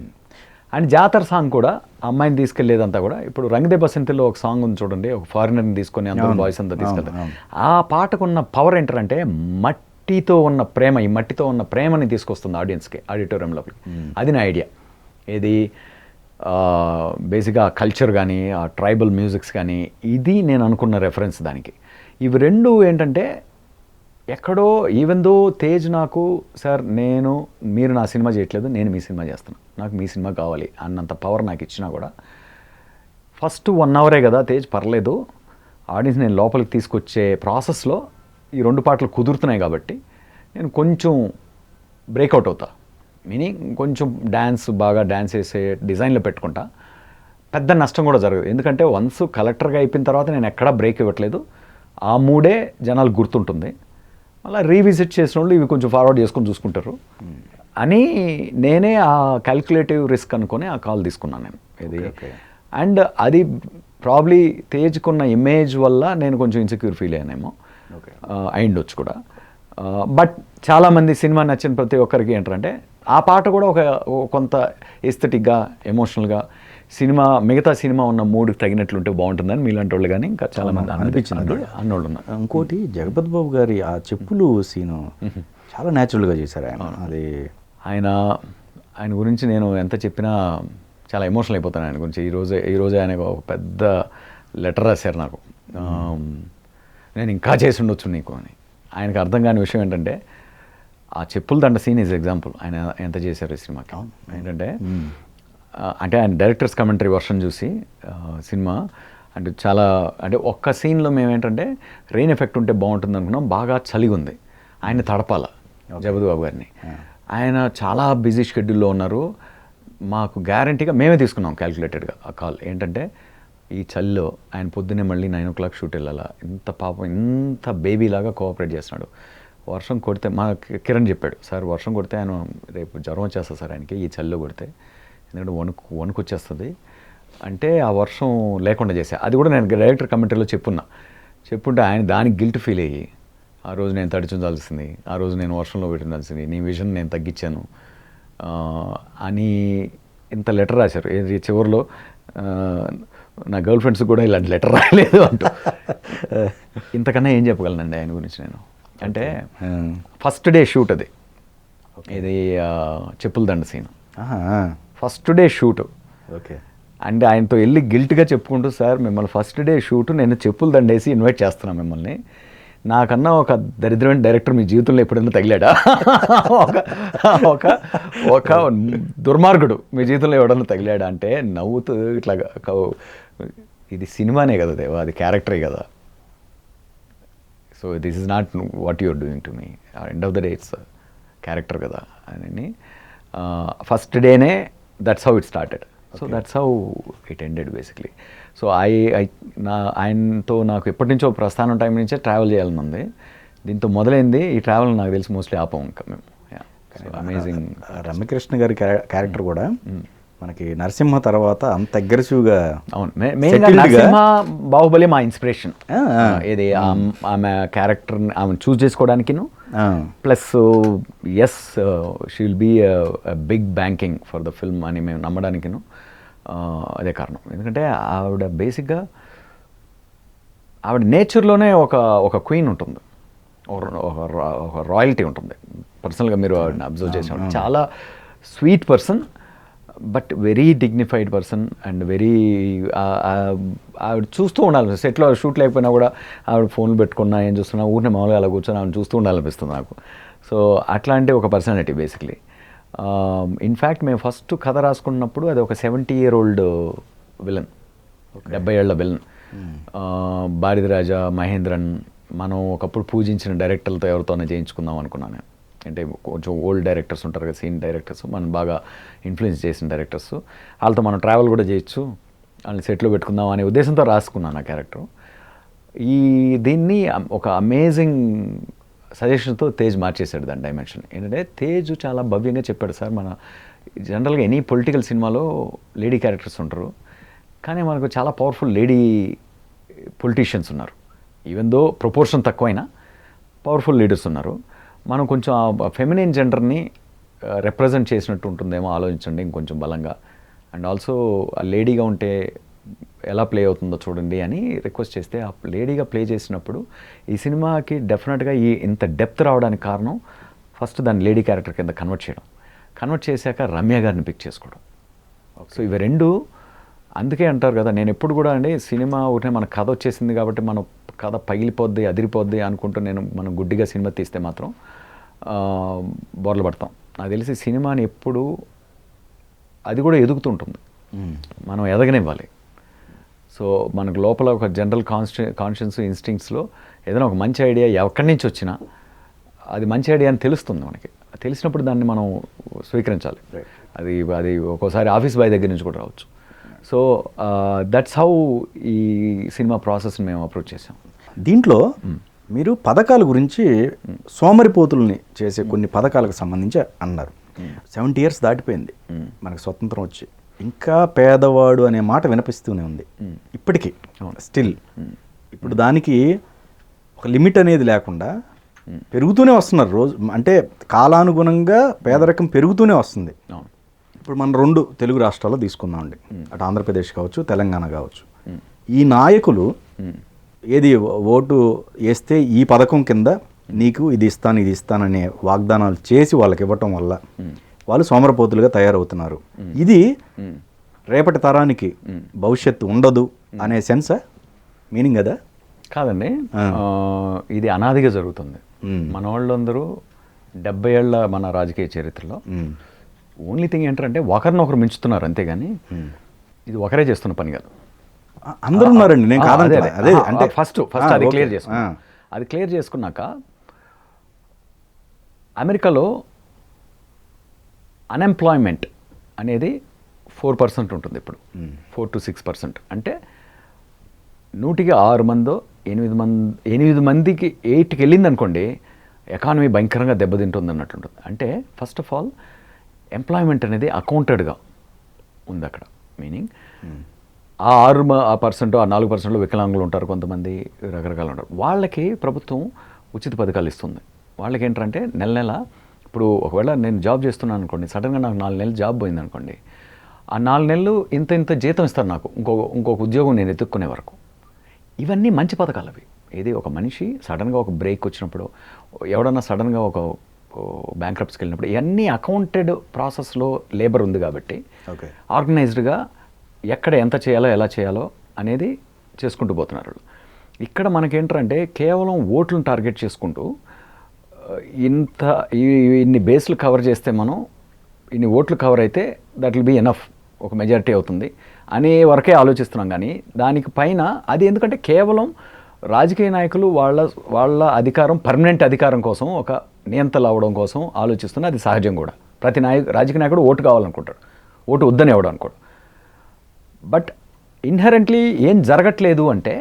And జాతర సాంగ్ కూడా అమ్మాయిని తీసుకెళ్లేదంతా కూడా ఇప్పుడు రంగదే బసంతిలో ఒక సాంగ్ ఉంది చూడండి, ఒక ఫారినర్ని తీసుకొని అందరూ బాయ్స్ అంతా తీసుకెళ్తారు. ఆ పాటకున్న పవర్ ఏంటంటే మట్టితో ఉన్న ప్రేమ, ఈ మట్టితో ఉన్న ప్రేమని తీసుకొస్తుంది ఆడియన్స్కి, ఆడిటోరియంలోకి. అది నా ఐడియా. ఇది బేసిక్గా కల్చర్ కానీ ఆ ట్రైబల్ మ్యూజిక్స్ కానీ ఇది నేను అనుకున్న రెఫరెన్స్ దానికి. ఇవి రెండు ఏంటంటే ఎక్కడో ఈవెన్ దో తేజ్ నాకు సార్ మీరు నా సినిమా చేయట్లేదు, నేను మీ సినిమా చేస్తాను, నాకు మీ సినిమా కావాలి అన్నంత పవర్ నాకు ఇచ్చినా కూడా ఫస్ట్ 1 అవరే కదా తేజ్, పర్లేదు, ఆడియన్స్ నేను లోపలికి తీసుకొచ్చే ప్రాసెస్లో ఈ 2 పాటలు కుదురుతున్నాయి కాబట్టి నేను కొంచెం బ్రేక్అవుట్ అవుతా. మీనింగ్ కొంచెం బాగా డ్యాన్స్ వేసే డిజైన్లో పెట్టుకుంటా, పెద్ద నష్టం కూడా జరగదు. ఎందుకంటే వన్స్ కలెక్టర్గా అయిపోయిన తర్వాత నేను ఎక్కడా బ్రేక్ ఇవ్వట్లేదు, ఆ మూడే జనాలు గుర్తుంటుంది. అలా రీవిజిట్ చేసిన వాళ్ళు ఇవి కొంచెం ఫార్వర్డ్ చేసుకొని చూసుకుంటారు అని నేనే ఆ క్యాల్కులేటివ్ రిస్క్ అనుకొని ఆ కాల్ తీసుకున్నాను నేను. ఇది అండ్ అది ప్రాబ్లీ తేజ్కున్న ఇమేజ్ వల్ల నేను కొంచెం ఇన్సెక్యూర్ ఫీల్ అయ్యానేమో, అయిండొచ్చు కూడా. బట్ చాలామంది సినిమా నచ్చిన ప్రతి ఒక్కరికి ఏంటంటే ఆ పాట కూడా ఒక కొంత ఎస్థెటిక్గా ఎమోషనల్గా మిగతా సినిమా ఉన్న మూడ్కి తగినట్లుంటే బాగుంటుందని మీలాంటి వాళ్ళు కానీ ఇంకా చాలామంది అనిపించింది అన్నోళ్ళు ఉన్నారు. ఇంకోటి జగపతి బాబు గారి ఆ చెప్పులు సీను చాలా న్యాచురల్గా చేశారు ఆయన. అది ఆయన గురించి నేను ఎంత చెప్పినా చాలా ఎమోషనల్ అయిపోతాను ఆయన గురించి. ఈరోజు ఆయన ఒక పెద్ద లెటర్ రాశారు నాకు, నేను ఇంకా చేసి ఉండొచ్చు నీకు అని. ఆయనకు అర్థం కాని విషయం ఏంటంటే ఆ చెప్పుల దండ సీన్ ఈజ్ ఎగ్జాంపుల్ ఆయన ఎంత చేశారు ఈ సినిమాకి. ఏంటంటే అంటే ఆయన డైరెక్టర్స్ కమెంటరీ వర్షన్ చూసి సినిమా అంటే చాలా అంటే ఒక్క సీన్లో మేము ఏంటంటే రెయిన్ ఎఫెక్ట్ ఉంటే బాగుంటుంది అనుకున్నాం, బాగా చలిగా ఉంది, ఆయన తడపాల జగపతి బాబు గారిని. ఆయన చాలా బిజీ షెడ్యూల్లో ఉన్నారు, మాకు గ్యారంటీగా మేమే తీసుకున్నాం క్యాల్కులేటెడ్గా ఆ కాల్. ఏంటంటే ఈ చలిలో ఆయన పొద్దున్నే మళ్ళీ 9 o'clock షూట్ వెళ్ళాలా, ఇంత పాపం ఇంత బేబీలాగా కోఆపరేట్ చేస్తున్నాడు. వర్షం కొడితే మా కిరణ్ చెప్పాడు, సార్ వర్షం కొడితే ఆయన రేపు జ్వరం వచ్చేస్తుంది సార్ ఆయనకి ఈ చలిలో కొడితే, ఎందుకంటే వణుకు వచ్చేస్తుంది అంటే ఆ వర్షం లేకుండా చేశా. అది కూడా నేను డైరెక్టర్ కమెంటరీలో చెప్పుంటే ఆయన దానికి గిల్ట్ ఫీల్ అయ్యి ఆ రోజు నేను తడిచుందాల్సింది, ఆ రోజు నేను వర్షంలో పెట్టిందాల్సింది, నీ విజన్ నేను తగ్గించాను అని ఇంత లెటర్ రాశారు. ఏది చివరిలో నా గర్ల్ ఫ్రెండ్స్ కూడా ఇలాంటి లెటర్ రాయలేదు అంటూ. ఇంతకన్నా ఏం చెప్పగలనండి ఆయన గురించి నేను. అంటే ఫస్ట్ డే షూట్ అది, ఇది చెప్పుల దండ scene first day shoot. Okay. అంటే ఆయనతో వెళ్ళి గిల్ట్గా చెప్పుకుంటూ, సార్ మిమ్మల్ని ఫస్ట్ డే షూట్ నేను చెప్పులు దండేసి ఇన్వైట్ చేస్తున్నాను మిమ్మల్ని, నాకన్నా ఒక దరిద్రమైన డైరెక్టర్ మీ జీవితంలో ఎప్పుడైనా తగిలాడా, ఒక దుర్మార్గుడు మీ జీవితంలో ఎవడన్నా తగిలాడా అంటే నవ్వుతూ ఇట్లా, ఇది సినిమానే కదా దేవా, అది క్యారెక్టరే కదా, so this is not what you're doing to me, end of the day it's character కదా అని. ఫస్ట్ డేనే that's how it started. So that's how it ended basically. So ఆయనతో నాకు ఎప్పటి నుంచో ప్రస్థానం టైం నుంచే ట్రావెల్ చేయాలని ఉంది. దీంతో మొదలైంది ఈ ట్రావెల్, నాకు తెలిసి మోస్ట్లీ ఆపం ఇంకా మేము. అమేజింగ్. రమ్యకృష్ణ గారి క్యారెక్టర్ కూడా మనకి నరసింహ తర్వాత అంత అగ్రెసివ్గా అవును, మెయిన్గా నరసింహ బాహుబలి మా ఇన్స్పిరేషన్. ఏది ఆమె క్యారెక్టర్ ఆమె చూస్ చేసుకోవడానికిను, plus as she will be big banking for the film అని మేము నమ్మడానికిను అదే కారణం. ఎందుకంటే ఆవిడ బేసిక్గా ఆవిడ నేచర్లోనే ఒక క్వీన్ ఉంటుంది, ఒక రాయల్టీ ఉంటుంది. పర్సనల్గా మీరు ఆవిడని అబ్జర్వ్ చేసిన చాలా sweet person, but very dignified person and very ఆవిడ చూస్తూ ఉండాలి. సెట్లో షూట్ లేకపోయినా కూడా ఆవిడ ఫోన్లు పెట్టుకున్నా ఏం చూస్తున్నా ఊరిని మామూలుగా అలా కూర్చొని ఆవిడ చూస్తూ ఉండాలనిపిస్తుంది నాకు. సో అట్లాంటి ఒక పర్సనాలిటీ బేసిక్లీ. ఇన్ఫ్యాక్ట్ మేము ఫస్ట్ కథ రాసుకున్నప్పుడు అది ఒక 70-year-old విలన్, 70 ఏళ్ల విలన్. భారతి రాజా, మహేంద్రన్, మనం ఒకప్పుడు పూజించిన డైరెక్టర్లతో ఎవరితోనే చేయించుకుందాం అనుకున్నాను నేను. అంటే కొంచెం ఓల్డ్ డైరెక్టర్స్ ఉంటారు కదా, సీన్ డైరెక్టర్స్, మనం బాగా ఇన్ఫ్లుయెన్స్ చేసిన డైరెక్టర్స్, వాళ్ళతో మనం ట్రావెల్ కూడా చేయొచ్చు, వాళ్ళని సెట్లో పెట్టుకుందాం అనే ఉద్దేశంతో రాసుకున్నాను ఆ క్యారెక్టర్. దీన్ని ఒక అమేజింగ్ సజెషన్తో తేజ్ మార్చేశాడు దాని డైమెన్షన్. ఏంటంటే తేజ్ చాలా భవ్యంగా చెప్పాడు, సార్ మన జనరల్గా ఎనీ పొలిటికల్ సినిమాలో లేడీ క్యారెక్టర్స్ ఉంటారు, కానీ మనకు చాలా పవర్ఫుల్ లేడీ పొలిటీషియన్స్ ఉన్నారు. ఈవెన్ దో ప్రపోర్షన్ తక్కువైనా పవర్ఫుల్ లీడర్స్ ఉన్నారు. మనం కొంచెం ఆ ఫెమినిన్ జెండర్ని రిప్రజెంట్ చేసినట్టు ఉంటుందేమో ఆలోచించండి ఇంకొంచెం బలంగా, అండ్ ఆల్సో ఆ లేడీగా ఉంటే ఎలా ప్లే అవుతుందో చూడండి అని రిక్వెస్ట్ చేస్తే, ఆ లేడీగా ప్లే చేసినప్పుడు ఈ సినిమాకి డెఫినెట్గా ఇంత డెప్త్ రావడానికి కారణం ఫస్ట్ దాన్ని లేడీ క్యారెక్టర్ కింద కన్వర్ట్ చేశాక రమ్య గారిని పిక్ చేసుకోవడం. సో ఇవి రెండు, అందుకే అంటారు కదా, నేను ఎప్పుడు కూడా అండి సినిమా ఒకటే మన కథ వచ్చేసింది కాబట్టి మన కథ పగిలిపోద్ది అదిరిపోద్ది అనుకుంటూ మనం గుడ్డిగా సినిమా తీస్తే మాత్రం బోర్లు పడతాం. నాకు తెలిసి సినిమాని ఎప్పుడు అది కూడా ఎదుగుతుంటుంది, మనం ఎదగనివ్వాలి. సో మనకు లోపల ఒక జనరల్ కాన్షియన్స్ ఇన్స్టింక్ట్స్లో ఏదైనా ఒక మంచి ఐడియా ఎక్కడి నుంచి వచ్చినా అది మంచి ఐడియా అని తెలుస్తుంది మనకి. తెలిసినప్పుడు దాన్ని మనం స్వీకరించాలి. అది ఒక్కోసారి ఆఫీస్ బాయ్ దగ్గర నుంచి కూడా రావచ్చు. సో దట్స్ హౌ ఈ సినిమా ప్రాసెస్ని మేము అప్రోచ్ చేసాం. దీంట్లో మీరు పథకాల గురించి సోమరిపోతుల్ని చేసే కొన్ని పథకాలకు సంబంధించి అన్నారు. 70 years దాటిపోయింది మనకు స్వతంత్రం వచ్చి, ఇంకా పేదవాడు అనే మాట వినిపిస్తూనే ఉంది ఇప్పటికీ స్టిల్. ఇప్పుడు దానికి ఒక లిమిట్ అనేది లేకుండా పెరుగుతూనే వస్తున్నారు రోజు, అంటే కాలానుగుణంగా పేదరికం పెరుగుతూనే వస్తుంది. ఇప్పుడు మనం 2 తెలుగు రాష్ట్రాల్లో తీసుకుందామండి, అటు ఆంధ్రప్రదేశ్ కావచ్చు తెలంగాణ కావచ్చు. ఈ నాయకులు ఏది ఓటు వేస్తే ఈ పథకం కింద నీకు ఇది ఇస్తాననే వాగ్దానాలు చేసి వాళ్ళకి ఇవ్వటం వల్ల వాళ్ళు సోమరపోతులుగా తయారవుతున్నారు. ఇది రేపటి తరానికి భవిష్యత్తు ఉండదు అనే సెన్సా, మీనింగ్ కదా? కాదండి, ఇది అనాదిగా జరుగుతుంది. మన వాళ్ళందరూ 70 ఏళ్ల మన రాజకీయ చరిత్రలో ఓన్లీ థింగ్ ఏంటంటే ఒకరినొకరు మించుతున్నారు, అంతేగాని ఇది ఒకరే చేస్తున్న పని కాదు. అందరూ ఉన్నారండి, నేను కాదంటే అదే అంటే ఫస్ట్ అది క్లియర్ చేసుకున్నా. అది క్లియర్ చేసుకున్నాక అమెరికాలో అన్ఎంప్లాయ్మెంట్ అనేది 4% ఉంటుంది ఇప్పుడు, 4 to 6%. అంటే 100కి 6 మందో 8 మందికి 8కి వెళ్ళింది అనుకోండి, ఎకానమీ భయంకరంగా దెబ్బతింటుంది అన్నట్టుంటుంది. అంటే ఫస్ట్ ఆఫ్ ఆల్ ఎంప్లాయ్మెంట్ అనేది అకౌంటెడ్గా ఉంది అక్కడ. మీనింగ్ ఆ 6% ఆ 4%లో వికలాంగులు ఉంటారు, కొంతమంది రకరకాలు ఉంటారు. వాళ్ళకి ప్రభుత్వం ఉచిత పథకాలు ఇస్తుంది. వాళ్ళకి ఏంటంటే నెల ఇప్పుడు ఒకవేళ నేను జాబ్ చేస్తున్నాను అనుకోండి, సడన్గా నాకు 4 నెలలు జాబ్ పోయింది అనుకోండి, ఆ 4 నెలలు ఇంత జీతం ఇస్తారు నాకు, ఇంకొక ఉద్యోగం నేను ఎత్తుక్కునే వరకు. ఇవన్నీ మంచి పథకాలు అవి. ఏది ఒక మనిషి సడన్గా ఒక బ్రేక్ వచ్చినప్పుడు, ఎవడన్నా సడన్గా ఒక బ్యాంక్రప్ట్స్కి వెళ్ళినప్పుడు, ఇవన్నీ అకౌంటెడ్ ప్రాసెస్లో లేబర్ ఉంది కాబట్టి ఆర్గనైజ్డ్గా ఎక్కడ ఎంత చేయాలో ఎలా చేయాలో అనేది చేసుకుంటూ పోతున్నారు. ఇక్కడ మనకేంటంటే కేవలం ఓట్లను టార్గెట్ చేసుకుంటూ ఇన్ని బేస్లు కవర్ చేస్తే మనం ఇన్ని ఓట్లు కవర్ అయితే దట్ విల్ బీ ఎనఫ్, ఒక మెజారిటీ అవుతుంది అనే వరకే ఆలోచిస్తున్నాం. కానీ దానికి పైన అది ఎందుకంటే కేవలం రాజకీయ నాయకులు వాళ్ళ అధికారం, పర్మనెంట్ అధికారం కోసం, ఒక నియంతలు అవ్వడం కోసం ఆలోచిస్తున్నా. అది సహజం కూడా. ప్రతి రాజకీయ నాయకుడు ఓటు కావాలనుకుంటాడు, ఓటు వద్దని ఎవడు అనుకోడు. బట్ ఇన్హెరెంట్లీ ఏం జరగట్లేదు అంటే,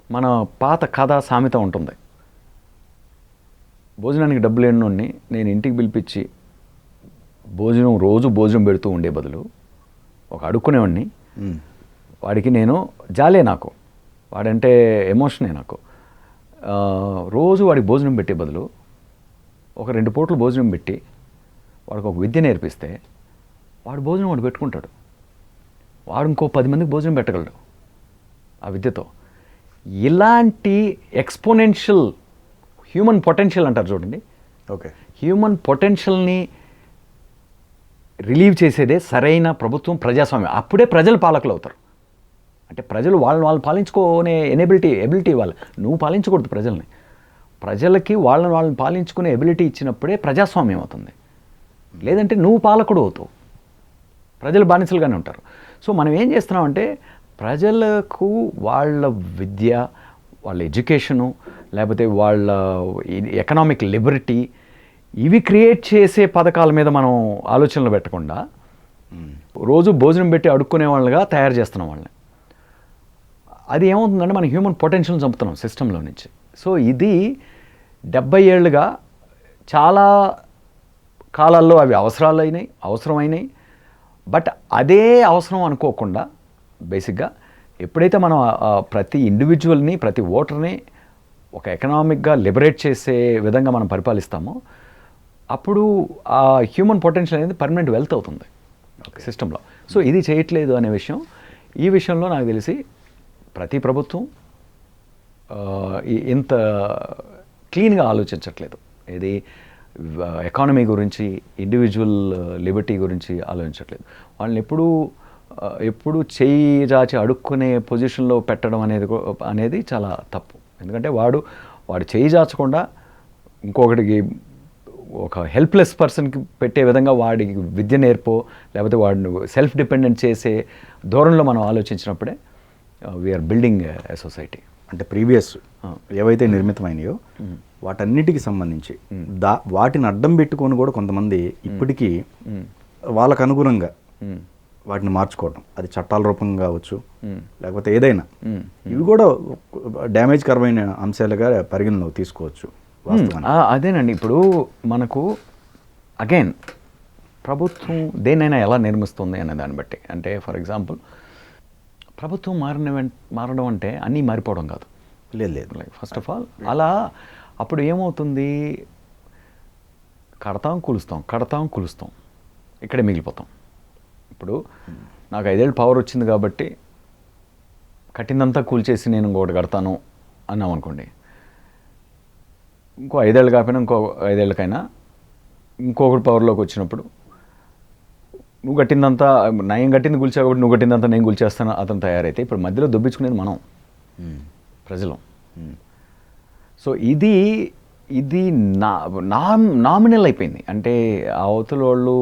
మన పాత కథ సామెత ఉంటుంది, భోజనానికి డబ్బులు లేనోడిని నేను ఇంటికి పిలిపించి రోజు భోజనం పెడుతూ ఉండే బదులు ఒక అడుక్కునేవాడిని, మ్మ్. వాడికి నేను జాలే, నాకు వాడంటే ఎమోషనే నాకు. రోజు వాడికి భోజనం పెట్టే బదులు ఒక 2 పూటలు భోజనం పెట్టి వాడికి ఒక విద్య నేర్పిస్తే వాడు భోజనం వాడు పెట్టుకుంటాడు. వాడు ఇంకో 10 మందికి భోజనం పెట్టగలడు ఆ విద్యతో. ఇలాంటి ఎక్స్పోనెన్షియల్ హ్యూమన్ పొటెన్షియల్ అంటారు చూడండి, ఓకే. హ్యూమన్ పొటెన్షియల్ని రిలీవ్ చేసేదే సరైన ప్రభుత్వం, ప్రజాస్వామ్యం. అప్పుడే ప్రజలు పాలకులు అవుతారు. అంటే ప్రజలు వాళ్ళని పాలించుకునే ఎబిలిటీ ఇవ్వాలి. నువ్వు పాలించకూడదు ప్రజల్ని. ప్రజలకి వాళ్ళని పాలించుకునే ఎబిలిటీ ఇచ్చినప్పుడే ప్రజాస్వామ్యం అవుతుంది. లేదంటే నువ్వు పాలకుడు అవుతావు, ప్రజలు బానిసలుగానే ఉంటారు. సో మనం ఏం చేస్తున్నామంటే ప్రజలకు వాళ్ళ విద్య, వాళ్ళ ఎడ్యుకేషను, లేకపోతే వాళ్ళ ఎకనామిక్ లిబర్టీ, ఇవి క్రియేట్ చేసే పథకాల మీద మనం ఆలోచనలు పెట్టకుండా రోజు భోజనం పెట్టి అడుక్కునే వాళ్ళగా తయారు చేస్తున్నాం వాళ్ళని. అది ఏమవుతుందంటే మన హ్యూమన్ పొటెన్షియల్ చంపుతున్నాం సిస్టంలో నుంచి. సో ఇది 70 ఏళ్ళుగా చాలా కాలాల్లో అవి అవసరమైనాయి. బట్ అదే అవసరం అనుకోకుండా బేసిక్గా ఎప్పుడైతే మనం ప్రతి ఇండివిజువల్ని, ప్రతి ఓటర్ని ఒక ఎకనామిక్గా లిబరేట్ చేసే విధంగా మనం పరిపాలిస్తామో అప్పుడు ఆ హ్యూమన్ పొటెన్షియల్ అనేది పర్మనెంట్ వెల్త్ అవుతుంది సిస్టంలో. సో ఇది చేయట్లేదు అనే విషయం, ఈ విషయంలో నాకు తెలిసి ప్రతి ప్రభుత్వం ఇంత క్లీన్గా ఆలోచించట్లేదు. ఇది ఎకానమీ గురించి, ఇండివిజువల్ లిబర్టీ గురించి ఆలోచించట్లేదు. వాళ్ళని ఎప్పుడు చేయి చాచి అడుక్కునే పొజిషన్లో పెట్టడం అనేది చాలా తప్పు. ఎందుకంటే వాడు చేయి చాచకుండా ఇంకొకటికి ఒక హెల్ప్లెస్ పర్సన్కి పెట్టే విధంగా వాడికి విద్య నేర్పో, లేకపోతే వాడిని సెల్ఫ్ డిపెండెంట్ చేసే ధోరణిలో మనం ఆలోచించినప్పుడే వీఆర్ బిల్డింగ్ ఎ సొసైటీ. అంటే ప్రీవియస్ ఏవైతే నిర్మితమైనయో వాటన్నిటికి సంబంధించి వాటిని అడ్డం పెట్టుకొని కూడా కొంతమంది ఇప్పటికీ వాళ్ళకు అనుగుణంగా వాటిని మార్చుకోవడం, అది చట్టాల రూపంగా కావచ్చు, లేకపోతే ఏదైనా, ఇవి కూడా డ్యామేజ్ కరమైన అంశాలుగా పరిగణలోకి తీసుకోవచ్చు. అదేనండి, ఇప్పుడు మనకు అగైన్ ప్రభుత్వం దేన్నైనా ఎలా నిర్మిస్తుంది అనే దాన్ని బట్టి. అంటే ఫర్ ఎగ్జాంపుల్ ప్రభుత్వం మారడం అంటే అన్నీ మారిపోవడం కాదు. లేదు. లైక్ ఫస్ట్ ఆఫ్ ఆల్ అలా అప్పుడు ఏమవుతుంది, కడతాం కూలుస్తాం, ఇక్కడే మిగిలిపోతాం. ఇప్పుడు నాకు 5 ఏళ్ళు పవర్ వచ్చింది కాబట్టి కట్టిందంతా కూల్చేసి నేను ఇంకొకటి కడతాను అన్నాం అనుకోండి, ఇంకో 5 ఏళ్ళు కాకపోయినా ఇంకో 5 ఏళ్ళకైనా ఇంకొకటి పవర్లోకి వచ్చినప్పుడు నువ్వు కట్టిందంతా నయం కట్టింది కూల్చా కాబట్టి నువ్వు కట్టిందంతా నేను కూల్చేస్తాను అతను తయారైతే ఇప్పుడు మధ్యలో దొబ్బించుకునేది మనం ప్రజలు. సో ఇది నామినల్ అయిపోయింది. అంటే అవతల వాళ్ళు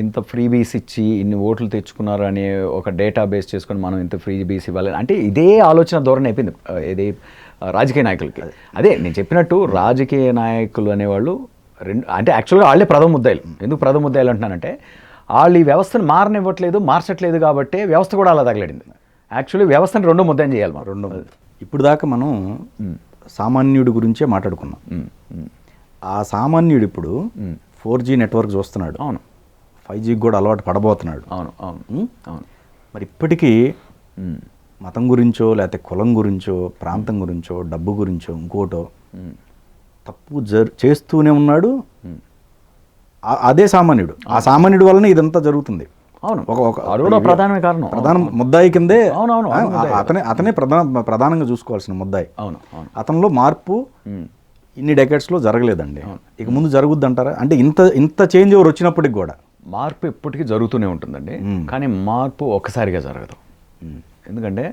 ఇంత ఫ్రీబీస్ ఇచ్చి ఇన్ని ఓట్లు తెచ్చుకున్నారు అనే ఒక డేటా బేస్ చేసుకొని మనం ఇంత ఫ్రీబీస్ ఇవ్వాలి అంటే ఇదే ఆలోచన ధోరణి అయిపోయింది ఇది రాజకీయ నాయకులకి. అదే నేను చెప్పినట్టు రాజకీయ నాయకులు అనేవాళ్ళు అంటే యాక్చువల్గా వాళ్ళే ప్రథమ ముద్దాయిలు. ఎందుకు ప్రథమ ముద్దాయిలు అంటున్నానంటే వాళ్ళు ఈ వ్యవస్థను మార్చట్లేదు కాబట్టి వ్యవస్థ కూడా అలా తగలడింది. యాక్చువల్లీ వ్యవస్థను రెండో ముద్దాయం చేయాలి మనం. ఇప్పుడు దాకా మనం సామాన్యుడి గురించే మాట్లాడుకున్నాం. ఆ సామాన్యుడు ఇప్పుడు 4G నెట్వర్క్ చూస్తున్నాడు, అవును, 5Gకి కూడా అలవాటు పడబోతున్నాడు, అవును. మరి ఇప్పటికీ మతం గురించో లేకపోతే కులం గురించో ప్రాంతం గురించో డబ్బు గురించో ఇంకోటో తప్పు చేస్తూనే ఉన్నాడు. అదే సామాన్యుడు, ఆ సామాన్యుడి వలన ఇదంతా జరుగుతుంది. అవును, ఒక ప్రధానమే కారణం. ప్రధాన ముద్దాయి కిందే అవునవును అతనే ప్రధానంగా చూసుకోవాల్సిన ముద్దాయి. అవును, అతనిలో మార్పు ఇన్ని డెకేడ్స్లో జరగలేదండి. ఇక ముందు జరుగుద్ది అంటారా? అంటే ఇంత చేంజ్ ఓవర్ వచ్చినప్పటికి కూడా మార్పు ఎప్పటికీ జరుగుతూనే ఉంటుందండి. కానీ మార్పు ఒక్కసారిగా జరగదు. ఎందుకంటే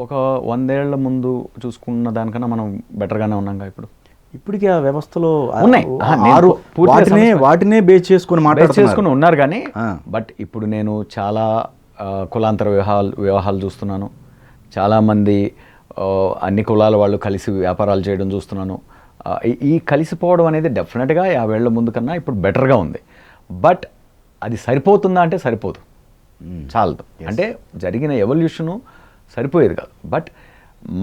ఒక 100 ఏళ్ల ముందు చూసుకున్న దానికన్నా మనం బెటర్గానే ఉన్నాంగా ఇప్పటికీ ఆ వ్యవస్థలో వాటినే బేస్ చేసుకుని ఉన్నారు. కానీ బట్ ఇప్పుడు నేను చాలా కులాంతర వివాహాలు చూస్తున్నాను. చాలామంది అన్ని కులాల వాళ్ళు కలిసి వ్యాపారాలు చేయడం చూస్తున్నాను. ఈ కలిసిపోవడం అనేది డెఫినెట్గా 50 ఏళ్ల ముందు కన్నా ఇప్పుడు బెటర్గా ఉంది. బట్ అది సరిపోతుందా అంటే సరిపోదు, చాలదు. అంటే జరిగిన ఎవల్యూషను సరిపోయేది కాదు. బట్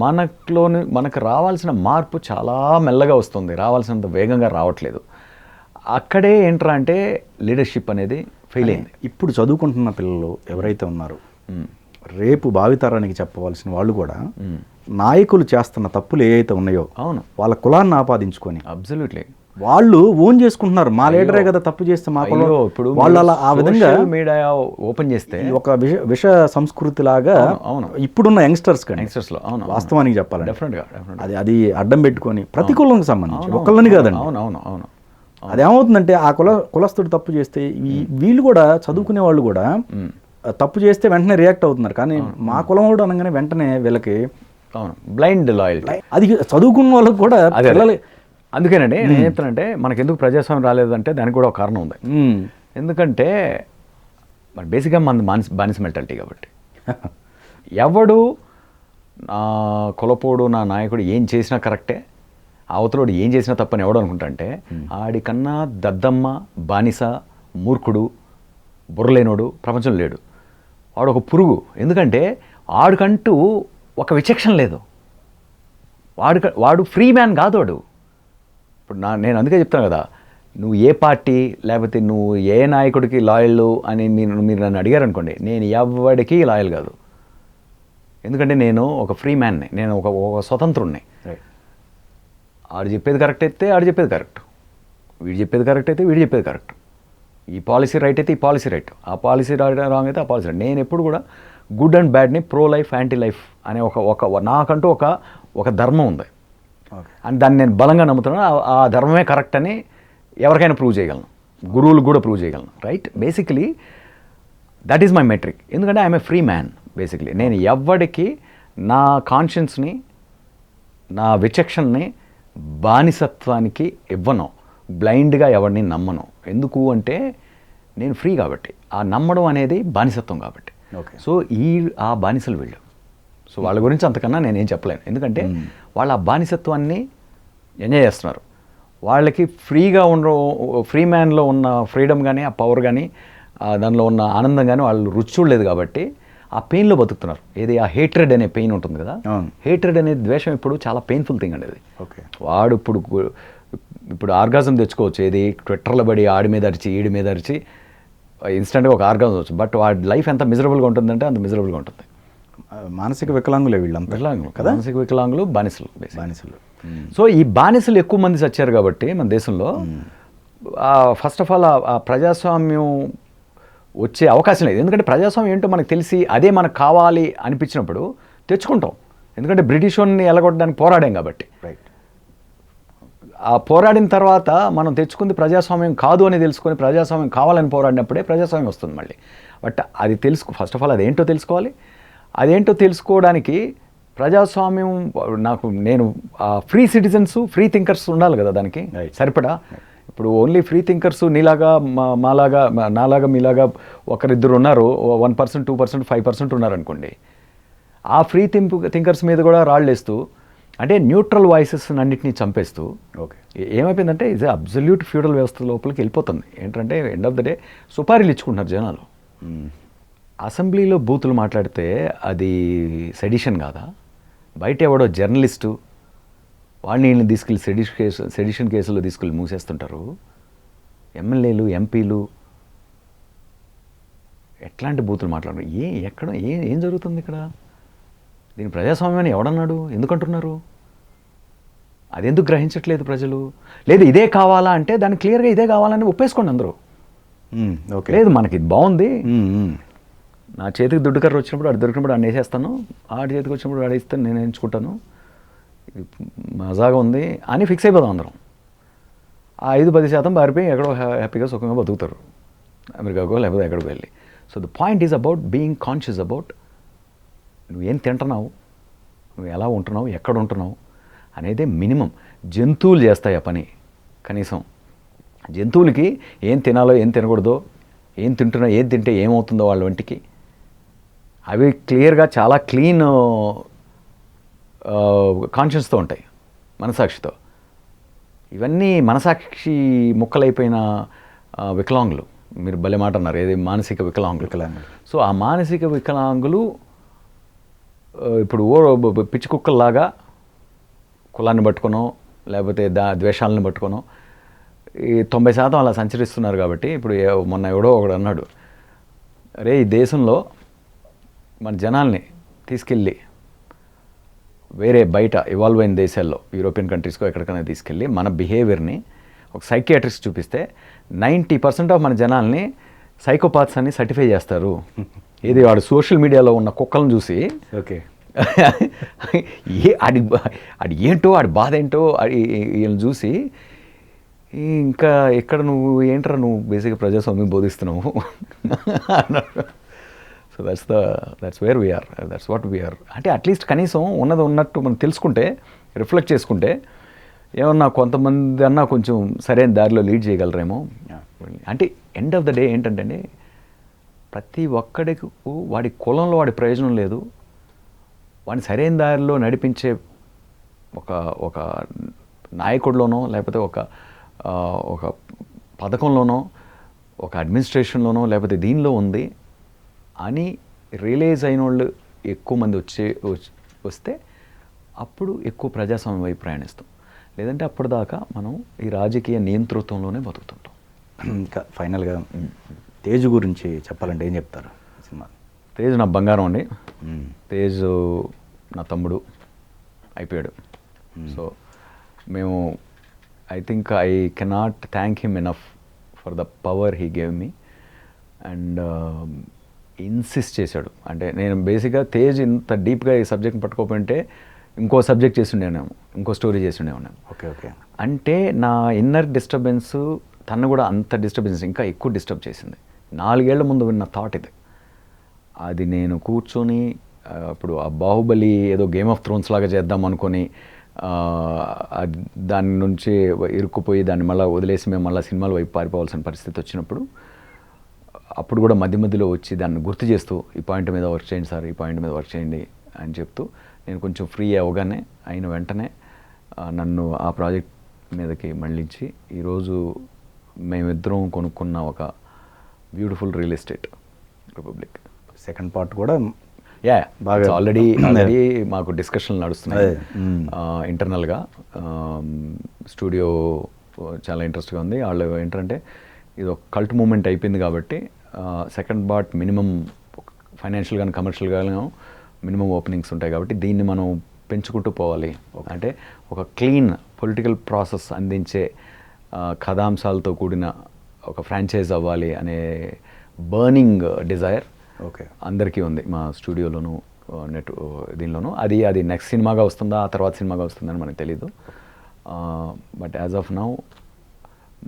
మనకు రావాల్సిన మార్పు చాలా మెల్లగా వస్తుంది, రావాల్సినంత వేగంగా రావట్లేదు. అక్కడే ఏంట్రా అంటే లీడర్షిప్ అనేది ఫెయిల్ అయింది. ఇప్పుడు చదువుకుంటున్న పిల్లలు ఎవరైతే ఉన్నారో రేపు భావితరానికి చెప్పవలసిన వాళ్ళు కూడా నాయకులు చేస్తున్న తప్పులు ఏవైతే ఉన్నాయో అవును, వాళ్ళ కులాన్ని ఆపాదించుకొని అబ్సల్యూట్లీ వాళ్ళు ఓన్ చేసుకుంటున్నారు. మా లీడరే కదా తప్పు చేస్తే మా కులం. ఇప్పుడు వాళ్ళు అలా ఆ విధంగా మీడియా ఓపెన్ చేస్తే ఒక విష సంస్కృతి లాగా అవును ఇప్పుడున్న యంగ్స్టర్స్ కానీ యంగ్స్టర్స్లో అవును వాస్తవానికి చెప్పాలంటే డెఫినెట్గా అది అడ్డం పెట్టుకొని ప్రతి కులానికి సంబంధించి ఒకళ్ళని కాదండి. అవును అవును అవును అదేమవుతుందంటే ఆ కులస్తుడు తప్పు చేస్తే వీళ్ళు కూడా చదువుకునే వాళ్ళు కూడా తప్పు చేస్తే వెంటనే రియాక్ట్ అవుతున్నారు. కానీ మా కులం వాడు అనగానే వెంటనే వీళ్ళకి అవును బ్లైండ్ లాయల్టీ. అది చదువుకున్న వాళ్ళకి కూడా అందుకేనండి నేను చెప్తానంటే మనకి ఎందుకు ప్రజాస్వామ్యం రాలేదంటే దానికి కూడా ఒక కారణం ఉంది. ఎందుకంటే మరి బేసిక్గా మన బానిస మెంటాలిటీ కాబట్టి ఎవడు నా కులపోడు నా నాయకుడు ఏం చేసినా కరెక్టే, అవతలోడు ఏం చేసినా తప్పని ఎవడు అనుకుంటా అంటే ఆడికన్నా దద్దమ్మ బానిస మూర్ఖుడు బుర్రలేనోడు ప్రపంచంలో లేడు. వాడు ఒక పురుగు. ఎందుకంటే వాడికంటూ ఒక విచక్షణ లేదు. వాడు ఫ్రీ మ్యాన్ కాదు వాడు. ఇప్పుడు నేను అందుకే చెప్తాను కదా, నువ్వు ఏ పార్టీ లేకపోతే నువ్వు ఏ నాయకుడికి లాయల్ అని మీరు నన్ను అడిగారనుకోండి, నేను ఎవడికి లాయల్ కాదు. ఎందుకంటే నేను ఒక ఫ్రీ మ్యాన్ని, నేను ఒక స్వతంత్రుణ్ణి. ఆడు చెప్పేది కరెక్ట్ అయితే ఆడు చెప్పేది కరెక్ట్, వీడు చెప్పేది కరెక్ట్ అయితే వీడు చెప్పేది కరెక్ట్, ఈ పాలసీ రైట్ అయితే ఈ పాలసీ రైట్, ఆ పాలసీ రాంగ్ అయితే ఆ పాలసీ రైట్. నేను ఎప్పుడు కూడా గుడ్ అండ్ బ్యాడ్ని ప్రో లైఫ్ యాంటీ లైఫ్ అనే నాకంటూ ఒక ధర్మం ఉంది. అండ్ దాన్ని నేను బలంగా నమ్ముతున్నాను. ఆ ధర్మమే కరెక్ట్ అని ఎవరికైనా ప్రూవ్ చేయగలను, గురువులకు కూడా ప్రూవ్ చేయగలను. Right, basically that is my metric. ఎందుకంటే I'm a free man. Basically నేను ఎవరికి నా కాన్షియన్స్ని నా విచక్షణని బానిసత్వానికి ఇవ్వను, బ్లైండ్గా ఎవరిని నమ్మను. ఎందుకు అంటే నేను ఫ్రీ కాబట్టి, ఆ నమ్మడం అనేది బానిసత్వం కాబట్టి. సో ఆ బానిసలు వీళ్ళు. సో వాళ్ళ గురించి అంతకన్నా నేనేం చెప్పలేను. ఎందుకంటే వాళ్ళు ఆ బానిసత్వాన్ని ఎంజాయ్ చేస్తున్నారు. వాళ్ళకి ఫ్రీగా ఫ్రీ మ్యాన్లో ఉన్న ఫ్రీడమ్ కానీ ఆ పవర్ కానీ దానిలో ఉన్న ఆనందం కానీ వాళ్ళు రుచి చూడలేదు కాబట్టి ఆ పెయిన్లో బతుకుతున్నారు. ఏది ఆ హేట్రెడ్ అనే పెయిన్ ఉంటుంది కదా, హేట్రెడ్ అనే ద్వేషం ఇప్పుడు చాలా పెయిన్ఫుల్ థింగ్ అండి అది. వాడు ఇప్పుడు ఆర్గాజం తెచ్చుకోవచ్చు, ఏది ట్విట్టర్లో పడి ఆడి మీద అరిచి ఈడి మీద అరిచి ఇన్స్టెంట్గా ఒక ఆర్గాజం వచ్చు. బట్ వాడి లైఫ్ ఎంత మిజరబుల్గా ఉంటుందంటే అంత మిజరబుల్గా ఉంటుంది. మానసిక వికలాంగులే వీళ్ళంతా. వికలాంగులు కదా, మానసిక వికలాంగులు బానిసలు. సో ఈ బానిసలు ఎక్కువ మంది చచ్చారు కాబట్టి మన దేశంలో ఫస్ట్ ఆఫ్ ఆల్ ఆ ప్రజాస్వామ్యం వచ్చే అవకాశం లేదు. ఎందుకంటే ప్రజాస్వామ్యం ఏంటో మనకు తెలిసి అదే మనకు కావాలి అనిపించినప్పుడు తెచ్చుకుంటాం. ఎందుకంటే బ్రిటిష్ వాడిని ఎలగొట్టడానికి పోరాడాం కాబట్టి. ఆ పోరాడిన తర్వాత మనం తెచ్చుకుంది ప్రజాస్వామ్యం కాదు అని తెలుసుకొని ప్రజాస్వామ్యం కావాలని పోరాడినప్పుడే ప్రజాస్వామ్యం వస్తుంది మళ్ళీ. బట్ అది ఫస్ట్ ఆఫ్ ఆల్ అదేంటో తెలుసుకోవాలి. అదేంటో తెలుసుకోవడానికి ప్రజాస్వామ్యం నేను ఫ్రీ సిటిజన్స్ ఫ్రీ థింకర్స్ ఉండాలి కదా దానికి సరిపడా. ఇప్పుడు ఓన్లీ ఫ్రీ థింకర్స్ నీలాగా నాలాగా మీలాగా ఒకరిద్దరు ఉన్నారు, 1%, 2%, 5% ఉన్నారనుకోండి. ఆ ఫ్రీ థింకర్స్ మీద కూడా రాళ్ళేస్తూ అంటే న్యూట్రల్ వాయిసెస్ అన్నింటినీ చంపేస్తూ ఏమైపోయిందంటే ఇది అబ్సల్యూట్ ఫ్యూడల్ వ్యవస్థ లోపలికి వెళ్ళిపోతుంది. ఏంటంటే ఎండ్ ఆఫ్ ద డే సుపారీలు ఇచ్చుకుంటున్నారు జనాలు. అసెంబ్లీలో బూతులు మాట్లాడితే అది సెడిషన్ కాదా? బయట ఎవడో జర్నలిస్టు వాడిని తీసుకెళ్ళి సెడిషన్ కేసులో తీసుకెళ్ళి మూసేస్తుంటారు. ఎమ్మెల్యేలు ఎంపీలు ఎట్లాంటి బూతులు మాట్లాడరు? ఎక్కడ ఏం జరుగుతుంది ఇక్కడ? దీని ప్రజాస్వామ్యాన్ని ఎవడన్నాడు? ఎందుకంటున్నారు? అది ఎందుకు గ్రహించట్లేదు ప్రజలు? లేదు ఇదే కావాలా అంటే దాన్ని క్లియర్గా ఇదే కావాలని ఒప్పేసుకోండి అందరూ. లేదు మనకి ఇది బాగుంది, నా చేతికి దుడ్డు కర్ర వచ్చినప్పుడు ఆడు దొరికినప్పుడు ఆడు వేసేస్తాను, ఆడి చేతికి వచ్చినప్పుడు ఆడ ఇస్తాను, నేను ఎంచుకుంటాను, మజాగా ఉంది అని ఫిక్స్ అయిపోదాం అందరం. ఆ 5-10% పారిపోయి ఎక్కడో హ్యాపీగా సుఖంగా బతుకుతారు, అమెరికాకో లేకపోతే ఎక్కడికి వెళ్ళి. So the point is about being conscious about నువ్వేం తింటున్నావు, నువ్వు ఎలా ఉంటున్నావు, ఎక్కడ ఉంటున్నావు అనేది మినిమం. జంతువులు చేస్తాయి ఆ పని. కనీసం జంతువులకి ఏం తినాలో ఏం తినకూడదో, ఏం తింటే ఏమవుతుందో వాళ్ళ వంటికి అవి క్లియర్గా చాలా క్లీన్ కాన్షియస్తో ఉంటాయి, మనసాక్షితో. ఇవన్నీ మనసాక్షి ముక్కలైపోయిన వికలాంగులు. మీరు భలే మాట అన్నారు, ఏది మానసిక వికలాంగులు. సో ఆ మానసిక వికలాంగులు ఇప్పుడు పిచ్చి కుక్కల్లాగా కులాన్ని పట్టుకునో లేకపోతే ద్వేషాలను పట్టుకునో ఈ 90% అలా సంచరిస్తున్నారు కాబట్టి ఇప్పుడు మొన్న ఎవడో ఒకడు అన్నాడు, అరే ఈ దేశంలో మన జనాల్ని తీసుకెళ్ళి వేరే బయట ఇవాల్వ్ అయిన దేశాల్లో యూరోపియన్ కంట్రీస్కో ఎక్కడికైనా తీసుకెళ్ళి మన బిహేవియర్ని ఒక సైకియాట్రిస్ట్ చూపిస్తే 90% ఆఫ్ మన జనాల్ని సైకోపాత్స్ అని సర్టిఫై చేస్తారు. ఇది వాడు సోషల్ మీడియాలో ఉన్న కుక్కలను చూసి ఓకే ఆడి ఏంటో ఆడి బాధ ఏంటో వీళ్ళని చూసి ఇంకా ఎక్కడ నువ్వు ఏంట్రా నువ్వు బేసిక్గా ప్రజాస్వామ్యం బోధిస్తున్నావు so that's where we are, that's what we are. అంటే అట్లీస్ట్ కనీసం ఉన్నది ఉన్నట్టు మనం తెలుసుకుంటే, రిఫ్లెక్ట్ చేసుకుంటే ఏమన్నా కొంతమంది అన్నా కొంచెం సరైన దారిలో లీడ్ చేయగలరేమో. అంటే ఎండ్ ఆఫ్ ద డే ఏంటంటే ప్రతి ఒక్కడికి వాడి కులంలో వాడి ప్రయోజనం లేదు, వాడిని సరైన దారిలో నడిపించే ఒక నాయకుడిలోనో లేకపోతే ఒక పథకంలోనో ఒక అడ్మినిస్ట్రేషన్లోనో లేకపోతే దీనిలో ఉంది అని రియలైజ్ అయిన వాళ్ళు ఎక్కువ మంది వస్తే అప్పుడు ఎక్కువ ప్రజాస్వామ్యం వైపు ప్రయాణిస్తాం. లేదంటే అప్పటిదాకా మనం ఈ రాజకీయ నియంతృత్వంలోనే బతుకుతుంటాం. ఇంకా ఫైనల్గా తేజ్ గురించి చెప్పాలంటే ఏం చెప్తారు? సినిమా తేజ్ నా బంగారం అండి. తేజ్ నా తమ్ముడు అయిపోయాడు. సో మేము I think I cannot thank him enough for the power he gave me and insist చేశాడు. అంటే నేను బేసిక్గా తేజ్ ఇంత డీప్గా ఈ సబ్జెక్ట్ని పట్టుకోకపోయింటే ఇంకో సబ్జెక్ట్ చేస్తుండేనేమో, ఇంకో స్టోరీ చేస్తుండేమో. Okay okay. అంటే నా ఇన్నర్ డిస్టర్బెన్స్ తను కూడా అంత డిస్టర్బెన్స్ ఇంకా ఎక్కువ డిస్టర్బ్ చేసింది. 4 ఏళ్ల ముందు విన్న థాట్ ఇది. అది నేను కూర్చొని ఇప్పుడు ఆ బాహుబలి ఏదో గేమ్ ఆఫ్ థ్రోన్స్ లాగా చేద్దాం అనుకొని దాని నుంచి ఇరుక్కుపోయి దాన్ని మళ్ళీ వదిలేసి మేము మళ్ళీ సినిమాల వైపు పారిపోవాల్సిన పరిస్థితి వచ్చినప్పుడు అప్పుడు కూడా మధ్య మధ్యలో వచ్చి దాన్ని గుర్తు చేస్తూ ఈ పాయింట్ మీద వర్క్ చేయండి సార్, ఈ పాయింట్ మీద వర్క్ చేయండి అని చెప్తూ నేను కొంచెం ఫ్రీ అవగానే అయిన వెంటనే నన్ను ఆ ప్రాజెక్ట్ మీదకి మళ్ళించి ఈరోజు మేమిద్దరం కొనుక్కున్న ఒక beautiful real estate republic. Second part కూడా బాగా ఆల్రెడీ మాకు డిస్కషన్లు నడుస్తున్నాయి ఇంటర్నల్గా. స్టూడియో చాలా ఇంట్రెస్ట్గా ఉంది. వాళ్ళు ఏంటంటే ఇది ఒక కల్ట్ మూమెంట్ అయిపోయింది కాబట్టి సెకండ్ పార్ట్ మినిమం ఫైనాన్షియల్ కానీ కమర్షియల్ కానీ మినిమం ఓపెనింగ్స్ ఉంటాయి కాబట్టి దీన్ని మనం పెంచుకుంటూ పోవాలి. అంటే ఒక క్లీన్ పొలిటికల్ ప్రాసెస్ అందించే కథాంశాలతో కూడిన ఒక ఫ్రాంచైజ్ అవ్వాలి అనే బర్నింగ్ డిజైర్ ఓకే అందరికీ ఉంది మా స్టూడియోలోను దీనిలోను. అది నెక్స్ట్ సినిమాగా వస్తుందా ఆ తర్వాత సినిమాగా వస్తుందని మనకు తెలీదు. బట్ యాజ్ ఆఫ్ నౌ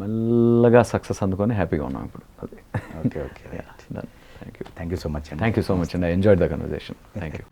మెల్లగా సక్సెస్ అందుకొని హ్యాపీగా ఉన్నాం ఇప్పుడు. అది okay okay. Thank you so much. Thank you so much and I enjoyed the conversation. Thank you.